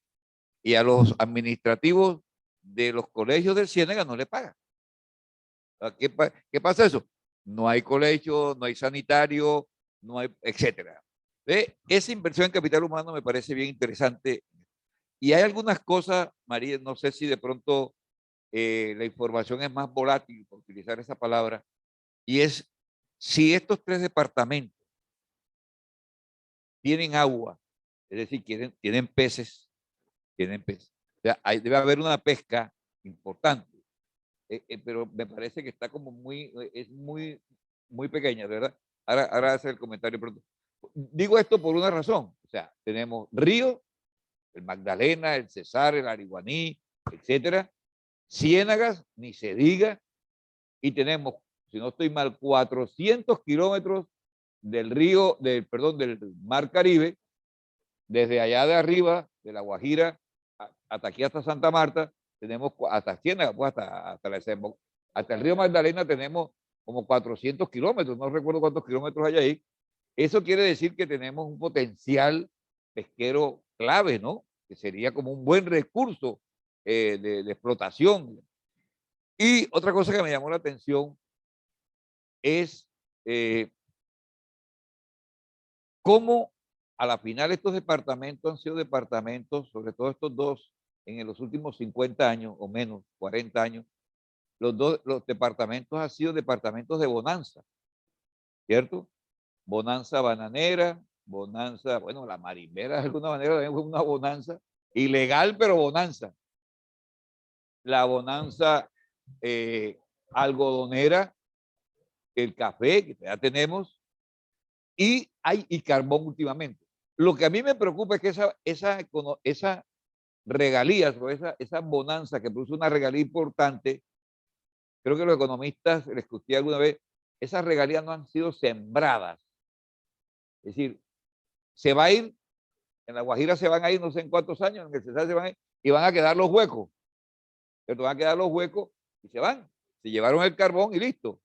y a los administrativos de los colegios del Ciénaga no le pagan. ¿Qué pasa eso? No hay colegio, no hay sanitario, no hay, etcétera. Esa inversión en capital humano me parece bien interesante. Y hay algunas cosas, María, no sé si de pronto la información es más volátil, por utilizar esa palabra, y es si estos tres departamentos tienen agua, es decir, tienen peces, o sea, debe haber una pesca importante, pero me parece que está como es muy pequeña, ¿verdad? Ahora hace el comentario pronto. Digo esto por una razón, o sea, tenemos río, el Magdalena, el Cesar, el Ariguaní, etcétera, Ciénagas, ni se diga, y tenemos, si no estoy mal, 400 kilómetros del del Mar Caribe, desde allá de arriba, de La Guajira, hasta aquí, hasta Santa Marta, tenemos hasta Ciénaga, pues hasta el río Magdalena tenemos como 400 kilómetros, no recuerdo cuántos kilómetros hay ahí. Eso quiere decir que tenemos un potencial pesquero clave, ¿no? Que sería como un buen recurso de explotación. Y otra cosa que me llamó la atención es cómo a la final estos departamentos han sido departamentos, sobre todo estos dos, en los últimos 50 años o menos, 40 años, los departamentos han sido departamentos de bonanza, ¿cierto? Bonanza bananera, bonanza, bueno, la marimbera de alguna manera también fue una bonanza, ilegal pero bonanza. La bonanza algodonera, el café, que ya tenemos, y carbón últimamente. Lo que a mí me preocupa es que esa regalías o esa bonanza que produce una regalía importante, creo que los economistas, les escuché alguna vez, esas regalías no han sido sembradas. Es decir, se va a ir, en La Guajira se van a ir no sé en cuántos años, en el Cesar se van a ir, y van a quedar los huecos. Pero van a quedar los huecos y se van. Se llevaron el carbón y listo.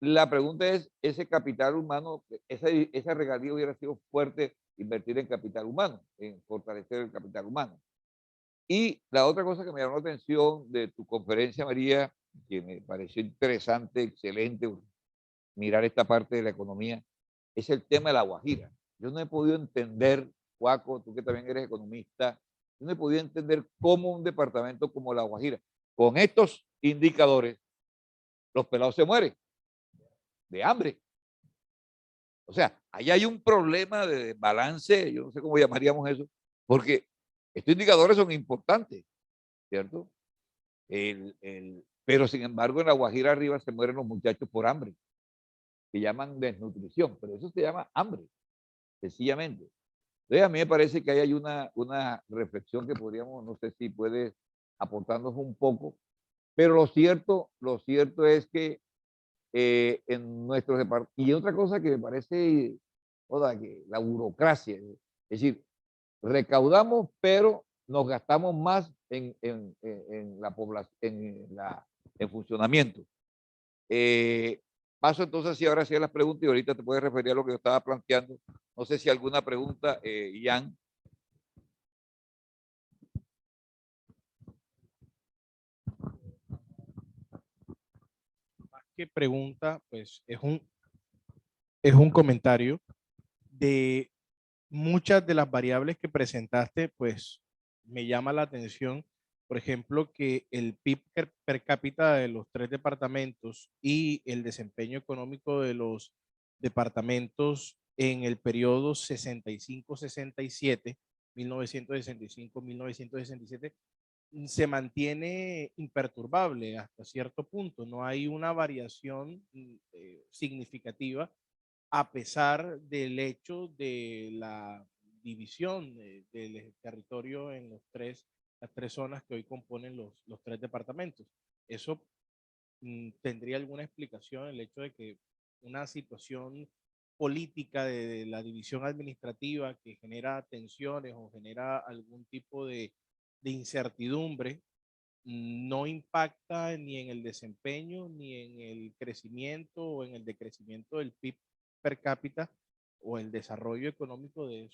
La pregunta es, ese capital humano, esa regalía hubiera sido fuerte invertir en capital humano, en fortalecer el capital humano. Y la otra cosa que me llamó la atención de tu conferencia, María, que me pareció interesante, excelente, mirar esta parte de la economía, es el tema de La Guajira. Yo no he podido entender, Juaco, tú que también eres economista, yo no he podido entender cómo un departamento como La Guajira, con estos indicadores, los pelados se mueren de hambre. O sea, ahí hay un problema de balance, yo no sé cómo llamaríamos eso, porque estos indicadores son importantes, ¿cierto? Pero sin embargo, en La Guajira arriba se mueren los muchachos por hambre, que llaman desnutrición, pero eso se llama hambre, sencillamente. Entonces, a mí me parece que ahí hay una reflexión que podríamos, no sé si puedes aportarnos un poco, pero lo cierto es que en nuestros departamentos, y otra cosa que me parece, joda, que la burocracia, es decir, recaudamos, pero nos gastamos más en la población, en funcionamiento. Paso entonces, si ahora sí a las preguntas y ahorita te puedes referir a lo que yo estaba planteando. No sé si alguna pregunta, Ian. Más que pregunta, pues es un comentario de muchas de las variables que presentaste, pues me llama la atención, por ejemplo, que el PIB per cápita de los tres departamentos y el desempeño económico de los departamentos en el periodo 65-67, 1965-1967, se mantiene imperturbable hasta cierto punto. No hay una variación significativa a pesar del hecho de la división del territorio en las tres zonas que hoy componen los tres departamentos. Eso tendría alguna explicación, el hecho de que una situación política de la división administrativa que genera tensiones o genera algún tipo de incertidumbre no impacta ni en el desempeño, ni en el crecimiento o en el decrecimiento del PIB per cápita o el desarrollo económico de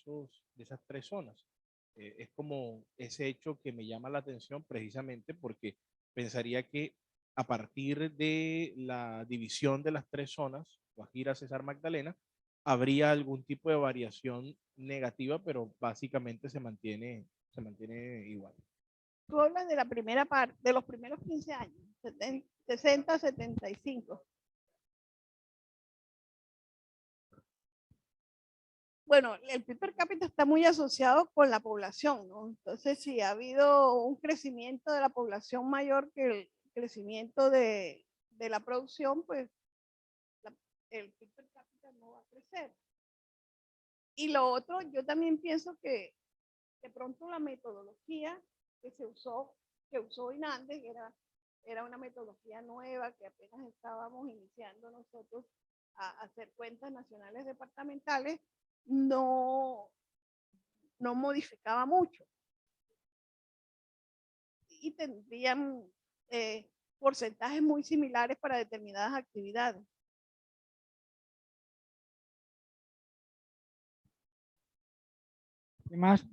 esas tres zonas. Es como ese hecho que me llama la atención precisamente porque pensaría que a partir de la división de las tres zonas, Guajira, Cesar, Magdalena, habría algún tipo de variación negativa, pero básicamente se mantiene igual. Tú hablas de la primera parte, de los primeros 15 años, 60, 75. Bueno, el PIB per cápita está muy asociado con la población, ¿no? Entonces, si ha habido un crecimiento de la población mayor que el crecimiento de la producción, pues el PIB per cápita no va a crecer. Y lo otro, yo también pienso que de pronto la metodología que usó INANDES era una metodología nueva que apenas estábamos iniciando nosotros a hacer cuentas nacionales departamentales, no modificaba mucho y tendrían porcentajes muy similares para determinadas actividades. ¿Qué más?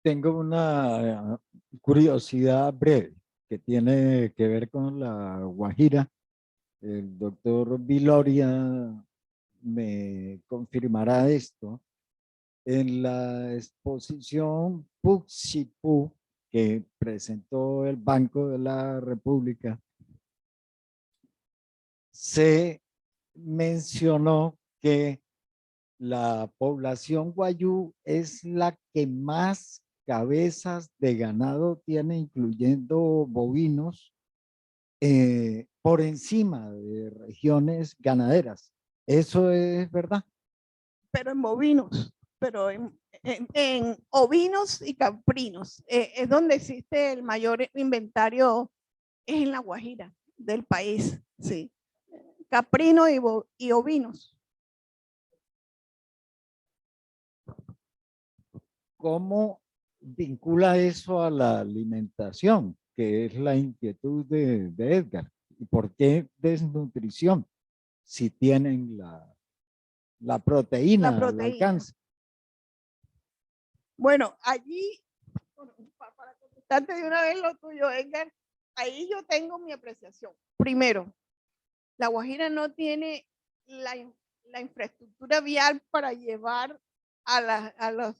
Tengo una curiosidad breve que tiene que ver con la Guajira. El doctor Viloria me confirmará esto. En la exposición Puxipú que presentó el Banco de la República, se mencionó que la población guayú es la que más cabezas de ganado tiene, incluyendo bovinos, por encima de regiones ganaderas. ¿Eso es verdad? Pero en bovinos, pero en en ovinos y caprinos. Es donde existe el mayor inventario, es en La Guajira del país, sí. Caprino y ovinos. ¿Cómo vincula eso a la alimentación, que es la inquietud de Edgar? ¿Y por qué desnutrición? Si tienen la proteína La al proteína. alcance. Bueno, allí, para contestarte de una vez lo tuyo, Edgar, ahí yo tengo mi apreciación. Primero, La Guajira no tiene la infraestructura vial para llevar a los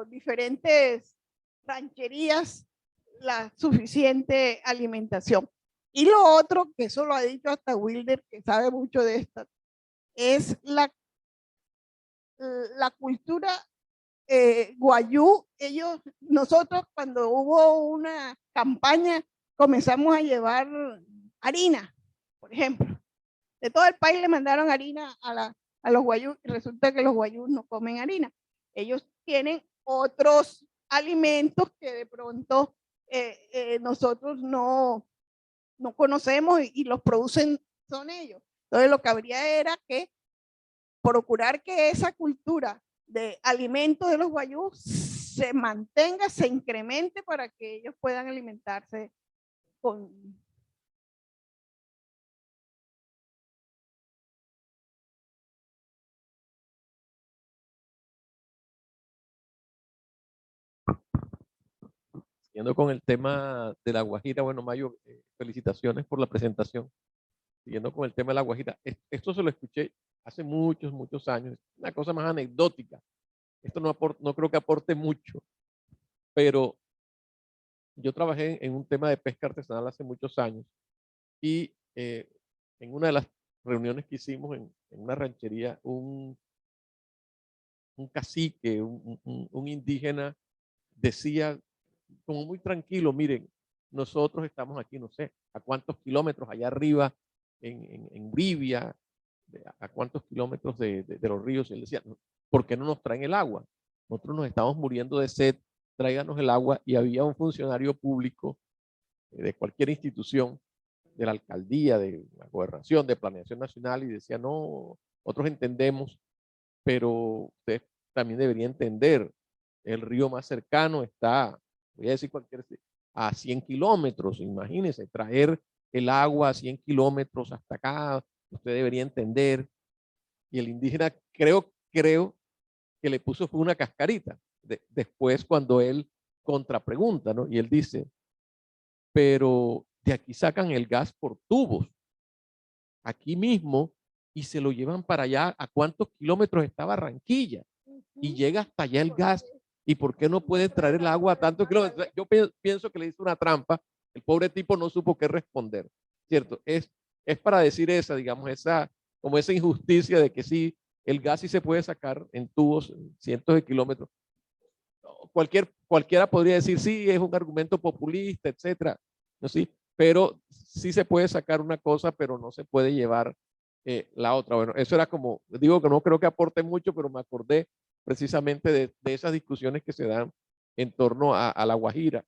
diferentes rancherías la suficiente alimentación. Y lo otro, que eso lo ha dicho hasta Wilder, que sabe mucho de esto, es la cultura guayú. Nosotros cuando hubo una campaña comenzamos a llevar harina, por ejemplo. De todo el país le mandaron harina a los guayú y resulta que los guayú no comen harina. Ellos tienen otros alimentos que de pronto nosotros no conocemos y los producen son ellos. Entonces lo que habría era que procurar que esa cultura de alimentos de los guayús se mantenga, se incremente para que ellos puedan alimentarse con... Siguiendo con el tema de La Guajira, bueno, Mayo, felicitaciones por la presentación. Siguiendo con el tema de La Guajira, esto se lo escuché hace muchos, muchos años, una cosa más anecdótica. Esto no creo que aporte mucho, pero yo trabajé en un tema de pesca artesanal hace muchos años y en una de las reuniones que hicimos en una ranchería, un cacique, un indígena, decía como muy tranquilo, miren, nosotros estamos aquí, no sé, a cuántos kilómetros allá arriba en Bolivia, a cuántos kilómetros de los ríos, y él decía, ¿por qué no nos traen el agua? Nosotros nos estamos muriendo de sed, tráiganos el agua. Y había un funcionario público de cualquier institución, de la alcaldía, de la gobernación, de planeación nacional, y decía, no, nosotros entendemos, pero ustedes también deberían entender, el río más cercano está, voy a decir a 100 kilómetros, imagínense, traer el agua a 100 kilómetros hasta acá, usted debería entender. Y el indígena creo que le puso fue una cascarita. Después cuando él contrapregunta, ¿no? Y él dice, pero de aquí sacan el gas por tubos, aquí mismo, y se lo llevan para allá. ¿A cuántos kilómetros está Barranquilla? Y llega hasta allá el gas. ¿Y por qué no puede traer el agua a tantos kilómetros? Yo pienso que le hizo una trampa. El pobre tipo no supo qué responder, ¿cierto? Es para decir esa, digamos, como esa injusticia de que sí, el gas sí se puede sacar en tubos cientos de kilómetros. Cualquiera podría decir, sí, es un argumento populista, etcétera, ¿no? Sí, pero sí se puede sacar una cosa, pero no se puede llevar la otra. Bueno, eso era como, digo que no creo que aporte mucho, pero me acordé precisamente de esas discusiones que se dan en torno a La Guajira.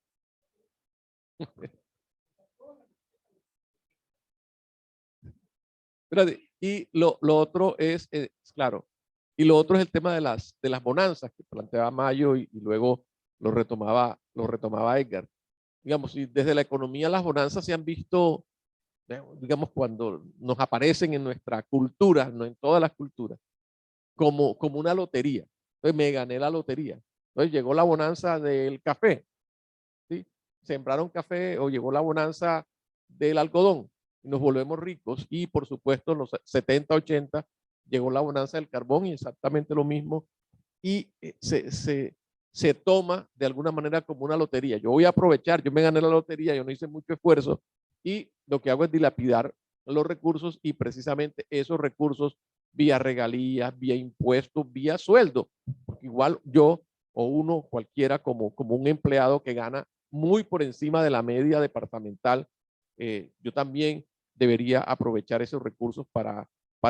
Y lo otro es, claro, y lo otro es el tema de las bonanzas que planteaba Mayo y luego lo retomaba Edgar. Digamos, si desde la economía las bonanzas se han visto, digamos, cuando nos aparecen en nuestra cultura, no en todas las culturas, como una lotería. Entonces me gané la lotería. Entonces llegó la bonanza del café, ¿sí? Sembraron café o llegó la bonanza del algodón y nos volvemos ricos. Y por supuesto en los 70, 80 llegó la bonanza del carbón y exactamente lo mismo. Y se toma de alguna manera como una lotería. Yo voy a aprovechar, yo me gané la lotería, yo no hice mucho esfuerzo y lo que hago es dilapidar los recursos y precisamente esos recursos vía regalías, vía impuestos, vía sueldo. Porque igual yo o uno cualquiera como un empleado que gana muy por encima de la media departamental, yo también debería aprovechar esos recursos para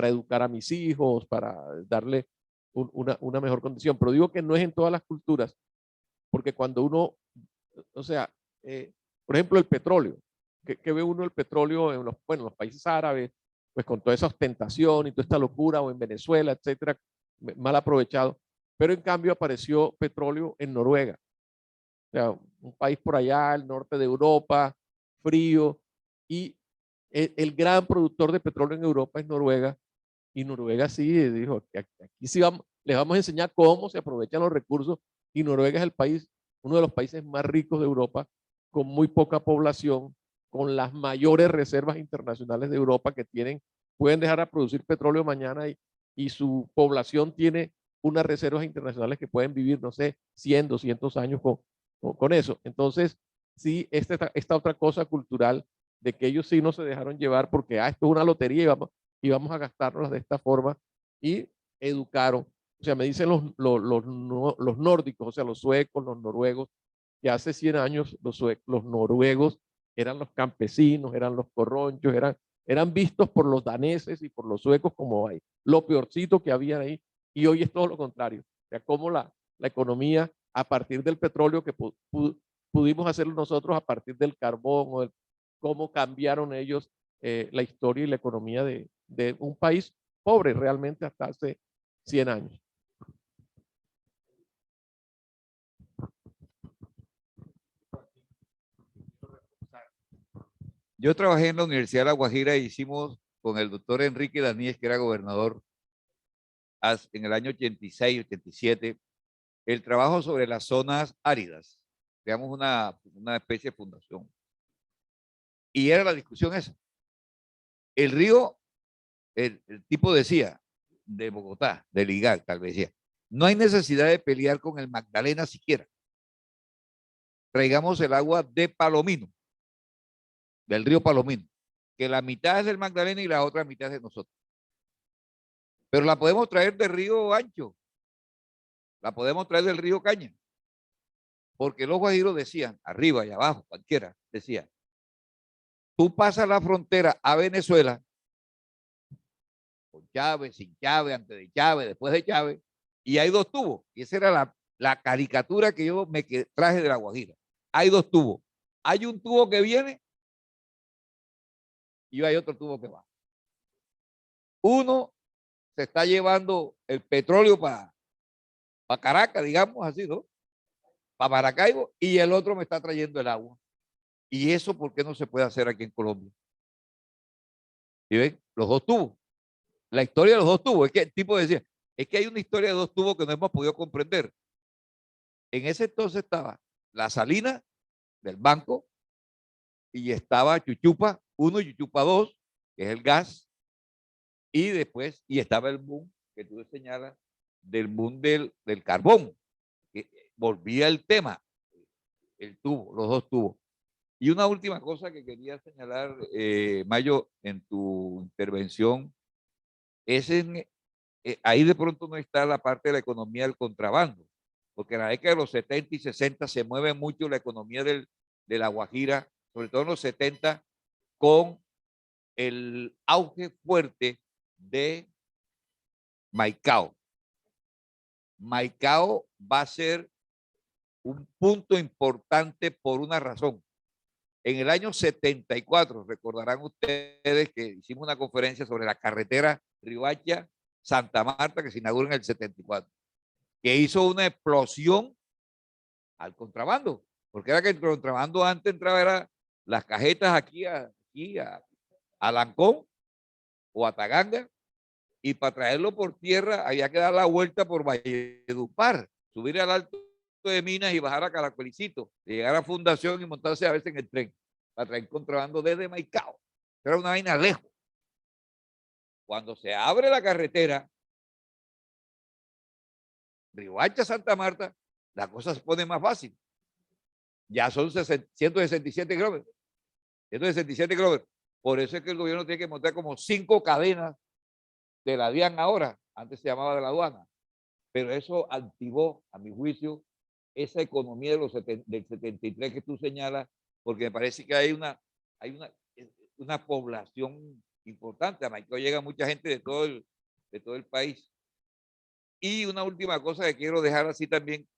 educar a mis hijos, para darle una mejor condición. Pero digo que no es en todas las culturas, porque cuando uno, o sea, por ejemplo, el petróleo, que ve uno el petróleo en los, bueno, los países árabes, pues con toda esa ostentación y toda esta locura, o en Venezuela, etcétera, mal aprovechado. Pero en cambio apareció petróleo en Noruega, o sea, un país por allá, al norte de Europa, frío, y el gran productor de petróleo en Europa es Noruega, y Noruega sí dijo, aquí sí vamos, les vamos a enseñar cómo se aprovechan los recursos, y Noruega es el país, uno de los países más ricos de Europa, con muy poca población, con las mayores reservas internacionales de Europa que tienen, pueden dejar a producir petróleo mañana y su población tiene unas reservas internacionales que pueden vivir, no sé, 100, 200 años con eso. Entonces, sí, esta otra cosa cultural de que ellos sí no se dejaron llevar porque esto es una lotería y vamos a gastarnos de esta forma, y educaron. O sea, me dicen los nórdicos, o sea, los suecos, los noruegos, que hace 100 años los noruegos eran los campesinos, eran los corronchos, eran vistos por los daneses y por los suecos como lo peorcito que había ahí, y hoy es todo lo contrario. O sea, como la economía a partir del petróleo que pudimos hacerlo nosotros a partir del carbón, o cómo cambiaron ellos la historia y la economía de un país pobre realmente hasta hace 100 años. Yo trabajé en la Universidad de La Guajira y hicimos con el doctor Enrique Daníez, que era gobernador, en el año 86, 87, el trabajo sobre las zonas áridas. Creamos una especie de fundación. Y era la discusión esa. El río, el tipo decía, de Bogotá, de Ligar, tal vez decía, no hay necesidad de pelear con el Magdalena siquiera. Traigamos el agua de Palomino, del río Palomino, que la mitad es del Magdalena y la otra mitad es de nosotros. Pero la podemos traer del río Ancho, la podemos traer del río Caña, porque los guajiros decían, arriba y abajo, cualquiera, decía, tú pasas la frontera a Venezuela, con Chávez, sin Chávez, antes de Chávez, después de Chávez, y hay dos tubos, y esa era la caricatura que yo me traje de La Guajira. Hay dos tubos, hay un tubo que viene y hay otro tubo que va. Uno se está llevando el petróleo para Caracas, digamos así, ¿no? Para Maracaibo, y el otro me está trayendo el agua. ¿Y eso por qué no se puede hacer aquí en Colombia? ¿Y ven? Los dos tubos. La historia de los dos tubos. Es que el tipo decía, es que hay una historia de dos tubos que no hemos podido comprender. En ese entonces estaba la salina del banco y estaba Chuchupa 1 y Chuchupa 2, que es el gas, y después, y estaba el boom que tú señalas, del boom del carbón, que volvía el tema, el tubo, los dos tubos. Y una última cosa que quería señalar, Mayo, en tu intervención, es ahí de pronto no está la parte de la economía del contrabando, porque en la década de los 70 y 60 se mueve mucho la economía de La Guajira, sobre todo en los 70, con el auge fuerte de Maicao. Maicao va a ser un punto importante por una razón. En el año 74, recordarán ustedes que hicimos una conferencia sobre la carretera Riohacha-Santa Marta que se inaugura en el 74, que hizo una explosión al contrabando, porque era que el contrabando antes entraba, era las cajetas aquí a Lancón o a Taganga, y para traerlo por tierra había que dar la vuelta por Valledupar, subir al Alto de Minas y bajar a Caracolicito, llegar a Fundación y montarse a veces en el tren, para traer contrabando desde Maicao. Era una vaina lejos. Cuando se abre la carretera Riohacha-Santa Marta, la cosa se pone más fácil. Ya son 167 kilómetros. 167 kilómetros. Por eso es que el gobierno tiene que montar como 5 cadenas de la DIAN ahora, antes se llamaba de la aduana, pero eso activó, a mi juicio, esa economía de del 73 que tú señalas, porque me parece que hay una población importante. A Maicao llega mucha gente de todo el país. Y una última cosa que quiero dejar así también,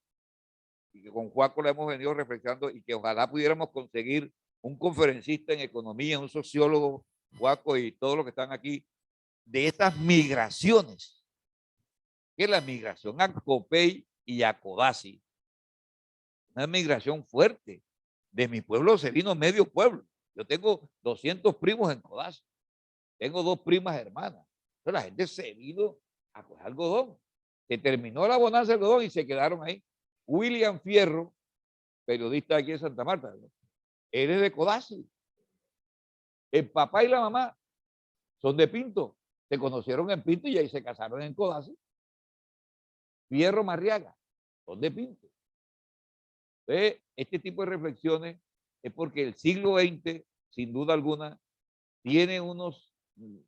y que con Juaco la hemos venido reflexionando, y que ojalá pudiéramos conseguir un conferencista en economía, un sociólogo, Juaco y todos los que están aquí, de estas migraciones, que la migración a Copey y a Codazzi, una migración fuerte. De mi pueblo se vino medio pueblo. Yo tengo 200 primos en Codazzi, tengo 2 primas hermanas. Entonces la gente se vino a coger algodón. Se terminó la bonanza del algodón y se quedaron ahí. William Fierro, periodista aquí en Santa Marta, ¿no? Él es de Codazzi. El papá y la mamá son de Pinto. Se conocieron en Pinto y ahí se casaron en Codazzi. Fierro Marriaga, son de Pinto. Entonces, este tipo de reflexiones es porque el siglo XX, sin duda alguna, tiene unos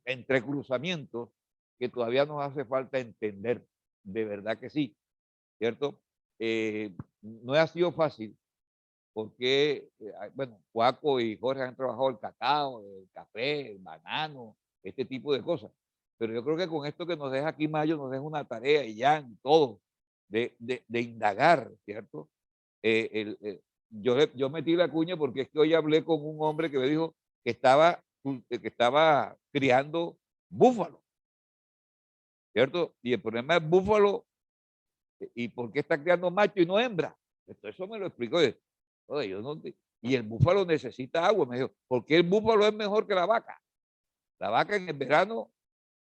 entrecruzamientos que todavía nos hace falta entender. De verdad que sí, ¿cierto? No ha sido fácil porque, bueno, Juaco y Jorge han trabajado el cacao, el café, el banano, este tipo de cosas. Pero yo creo que con esto que nos deja aquí Mayo, nos deja una tarea y ya en todo, de indagar, ¿cierto? Yo metí la cuña porque es que hoy hablé con un hombre que me dijo que estaba criando búfalo, ¿cierto? Y el problema es búfalo, ¿y por qué está criando macho y no hembra? Entonces eso me lo explicó. Oye, yo no, y el búfalo necesita agua. Me dijo, ¿por qué el búfalo es mejor que la vaca? La vaca en el verano,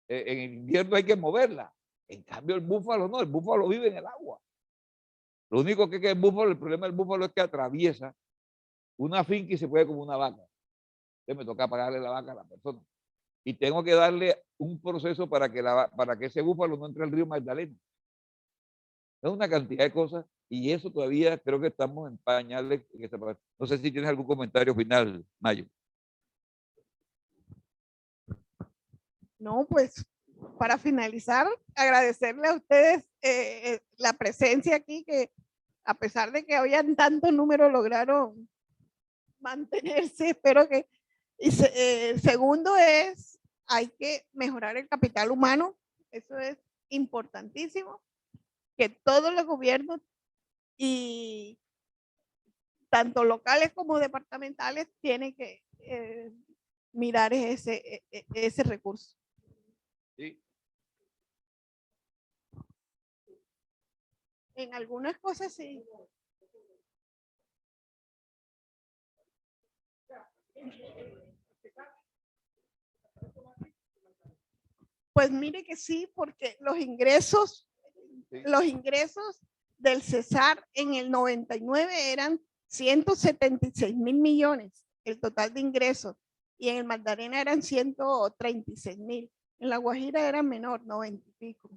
en el invierno hay que moverla. En cambio el búfalo no, el búfalo vive en el agua. Lo único que el búfalo, el problema del búfalo es que atraviesa una finca y se puede como una vaca. Entonces me toca pagarle la vaca a la persona. Y tengo que darle un proceso para que ese búfalo no entre al río Magdalena. Es una cantidad de cosas y eso todavía creo que estamos en pañales en esta parte. No sé si tienes algún comentario final, Mayo. No, pues para finalizar, agradecerle a ustedes la presencia aquí, que a pesar de que habían tanto número, lograron mantenerse. Espero que. Y segundo es, hay que mejorar el capital humano. Eso es importantísimo, que todos los gobiernos, y tanto locales como departamentales, tienen que mirar ese recurso. Sí. En algunas cosas sí. Pues mire que sí, porque los ingresos del Cesar en el 99 eran 176.000 millones, el total de ingresos, y en el Magdalena eran 136.000. En La Guajira era menor, 90 y pico.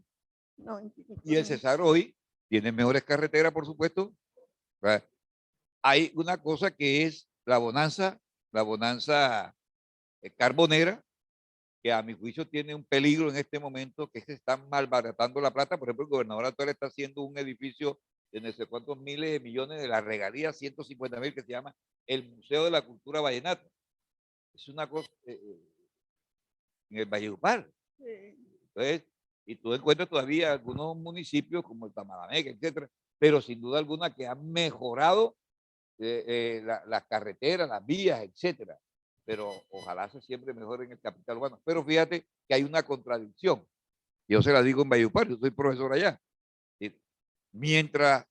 Y el Cesar hoy tiene mejores carreteras, por supuesto. Hay una cosa que es la bonanza carbonera, que a mi juicio tiene un peligro en este momento, que se están malbaratando la plata. Por ejemplo, el gobernador actual está haciendo un edificio de no sé cuántos miles de millones de la regalía, 150.000, que se llama el Museo de la Cultura Vallenata. Es una cosa en el Valledupar. Entonces, y tú encuentras todavía algunos municipios como el Tamarameca, etcétera, pero sin duda alguna que han mejorado las carreteras, las vías, etcétera. Pero ojalá se siempre mejore en el capital humano. Pero fíjate que hay una contradicción. Yo se la digo en Valledupar, yo soy profesor allá. Mientras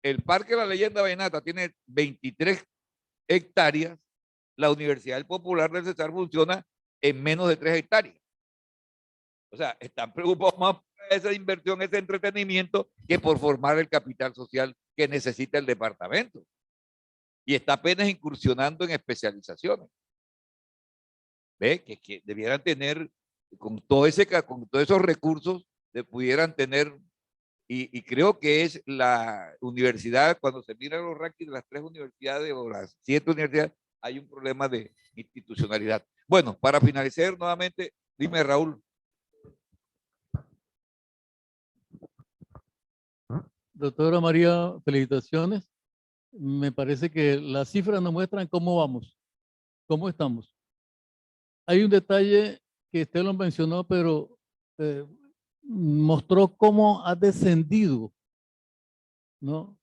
el Parque de la Leyenda Vallenata tiene 23 hectáreas, la Universidad Popular del Cesar funciona en menos de 3 hectáreas. O sea, están preocupados más por esa inversión, ese entretenimiento, que por formar el capital social que necesita el departamento. Y está apenas incursionando en especializaciones. ¿Ve? Que debieran tener, con todos esos recursos, pudieran tener, y creo que es la universidad, cuando se miran los rankings de las 3 universidades o las 7 universidades, hay un problema de institucionalidad. Bueno, para finalizar nuevamente, dime, Raúl. Doctora María, felicitaciones. Me parece que las cifras nos muestran cómo vamos, cómo estamos. Hay un detalle que usted lo mencionó, pero mostró cómo ha descendido, ¿no?,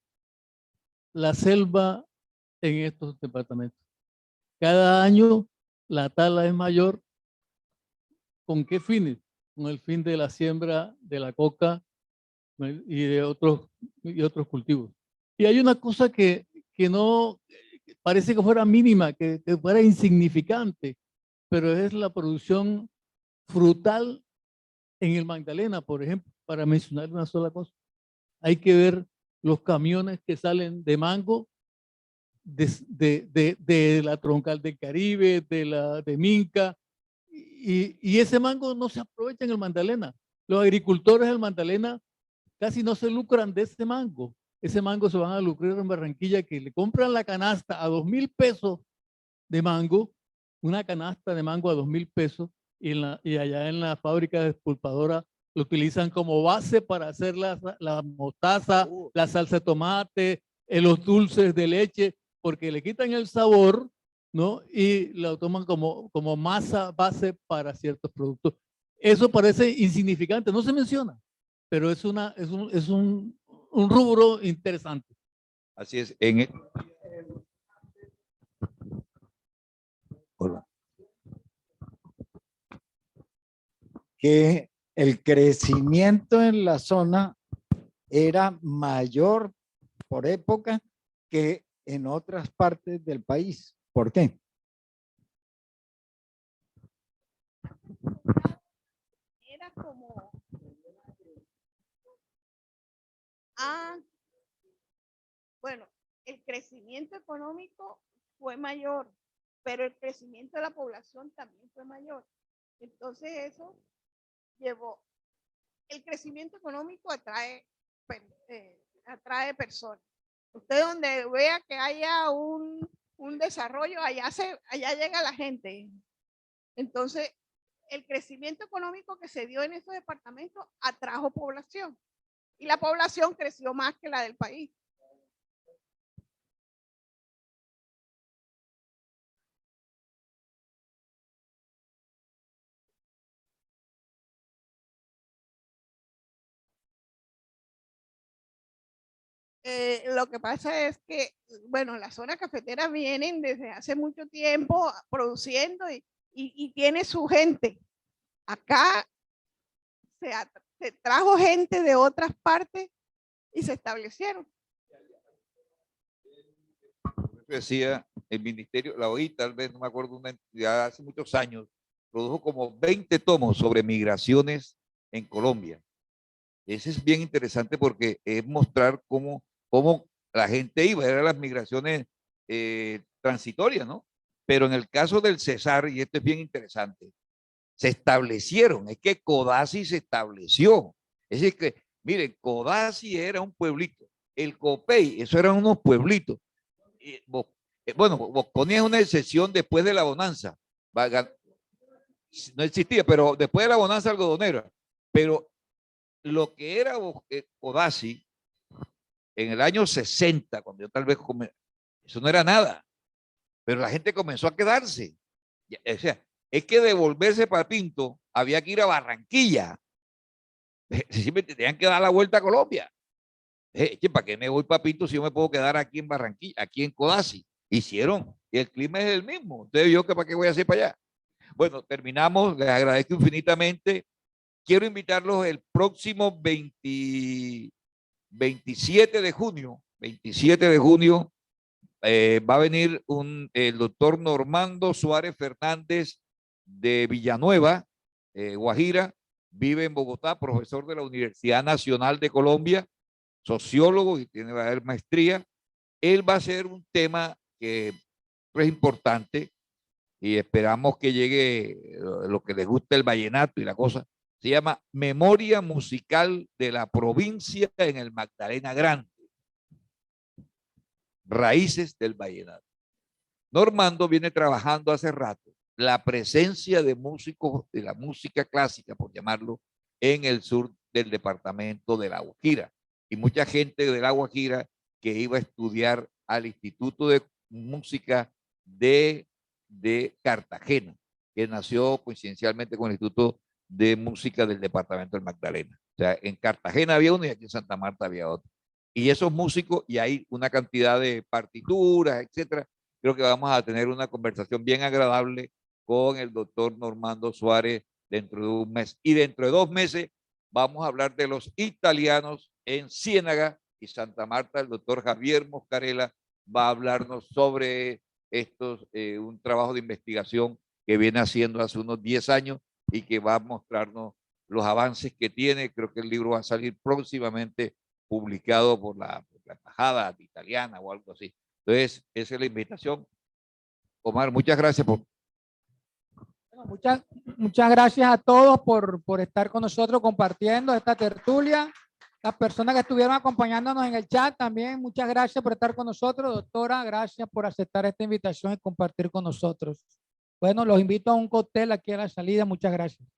la selva en estos departamentos. Cada año la tala es mayor. ¿Con qué fines? Con el fin de la siembra de la coca y de otros cultivos. Y hay una cosa que no parece que fuera mínima, que fuera insignificante, pero es la producción frutal en el Magdalena, por ejemplo, para mencionar una sola cosa. Hay que ver los camiones que salen de mango de la Troncal del Caribe, de Minca, y ese mango no se aprovecha en el Magdalena. Los agricultores del Magdalena casi no se lucran de ese mango. Ese mango se van a lucrar en Barranquilla, que le compran la canasta a 2.000 pesos de mango, una canasta de mango a 2.000 pesos, y allá en la fábrica de expulpadora lo utilizan como base para hacer la mostaza, la salsa de tomate, los dulces de leche, porque le quitan el sabor, ¿no?, y lo toman como masa base para ciertos productos. Eso parece insignificante, no se menciona, pero es un rubro interesante. Así es. Hola. Que el crecimiento en la zona era mayor por época que en otras partes del país. ¿Por qué? Era como, bueno, el crecimiento económico fue mayor, pero el crecimiento de la población también fue mayor. Entonces eso llevó, el crecimiento económico atrae personas. Usted donde vea que haya un desarrollo, allá llega la gente. Entonces, el crecimiento económico que se dio en esos departamentos atrajo población, y la población creció más que la del país. Lo que pasa es que, bueno, las zonas cafeteras vienen desde hace mucho tiempo produciendo y tiene su gente. Acá se trajo gente de otras partes y se establecieron. Decía el ministerio, la OI, tal vez, no me acuerdo, una entidad hace muchos años, produjo como 20 tomos sobre migraciones en Colombia. Ese es bien interesante porque es mostrar cómo la gente iba, eran las migraciones transitorias, ¿no? Pero en el caso del Cesar, y esto es bien interesante, se establecieron, es que Codazzi se estableció. Es decir, que, miren, Codazzi era un pueblito, el Copey, eso eran unos pueblitos. Bueno, Bosconia es una excepción después de la bonanza. No existía, pero después de la bonanza algodonera. Pero lo que era Codazzi en el año 60, cuando yo tal vez eso no era nada, pero la gente comenzó a quedarse. O sea, es que devolverse para Pinto había que ir a Barranquilla. Siempre tenían que dar la vuelta a Colombia. ¿Para qué me voy para Pinto si yo me puedo quedar aquí en Barranquilla, aquí en Codazzi? Hicieron, y el clima es el mismo. Entonces, yo, ¿para qué voy a hacer para allá? Bueno, terminamos. Les agradezco infinitamente. Quiero invitarlos el próximo 27 de junio. 27 de junio va a venir el doctor Normando Suárez Fernández de Villanueva, Guajira. Vive en Bogotá, profesor de la Universidad Nacional de Colombia, sociólogo y va a haber maestría. Él va a hacer un tema que es importante y esperamos que llegue lo que les gusta el vallenato y la cosa. Se llama Memoria Musical de la Provincia en el Magdalena Grande. Raíces del vallenato. Normando viene trabajando hace rato la presencia de músicos de la música clásica, por llamarlo, en el sur del departamento de La Guajira. Y mucha gente de La Guajira que iba a estudiar al Instituto de Música de Cartagena, que nació coincidencialmente con el Instituto de música del departamento del Magdalena. O sea, en Cartagena había uno y aquí en Santa Marta había otro. Y esos músicos, y hay una cantidad de partituras, etcétera. Creo que vamos a tener una conversación bien agradable con el doctor Normando Suárez dentro de un mes. Y dentro de 2 meses vamos a hablar de los italianos en Ciénaga y Santa Marta. El doctor Javier Moscarella va a hablarnos sobre estos, un trabajo de investigación que viene haciendo hace unos 10 años y que va a mostrarnos los avances que tiene. Creo que el libro va a salir próximamente publicado por la embajada italiana o algo así. Entonces, esa es la invitación. Omar, muchas gracias por... Bueno, muchas gracias a todos por estar con nosotros compartiendo esta tertulia. Las personas que estuvieron acompañándonos en el chat también, muchas gracias por estar con nosotros. Doctora, gracias por aceptar esta invitación y compartir con nosotros. Bueno, los invito a un cóctel aquí a la salida. Muchas gracias.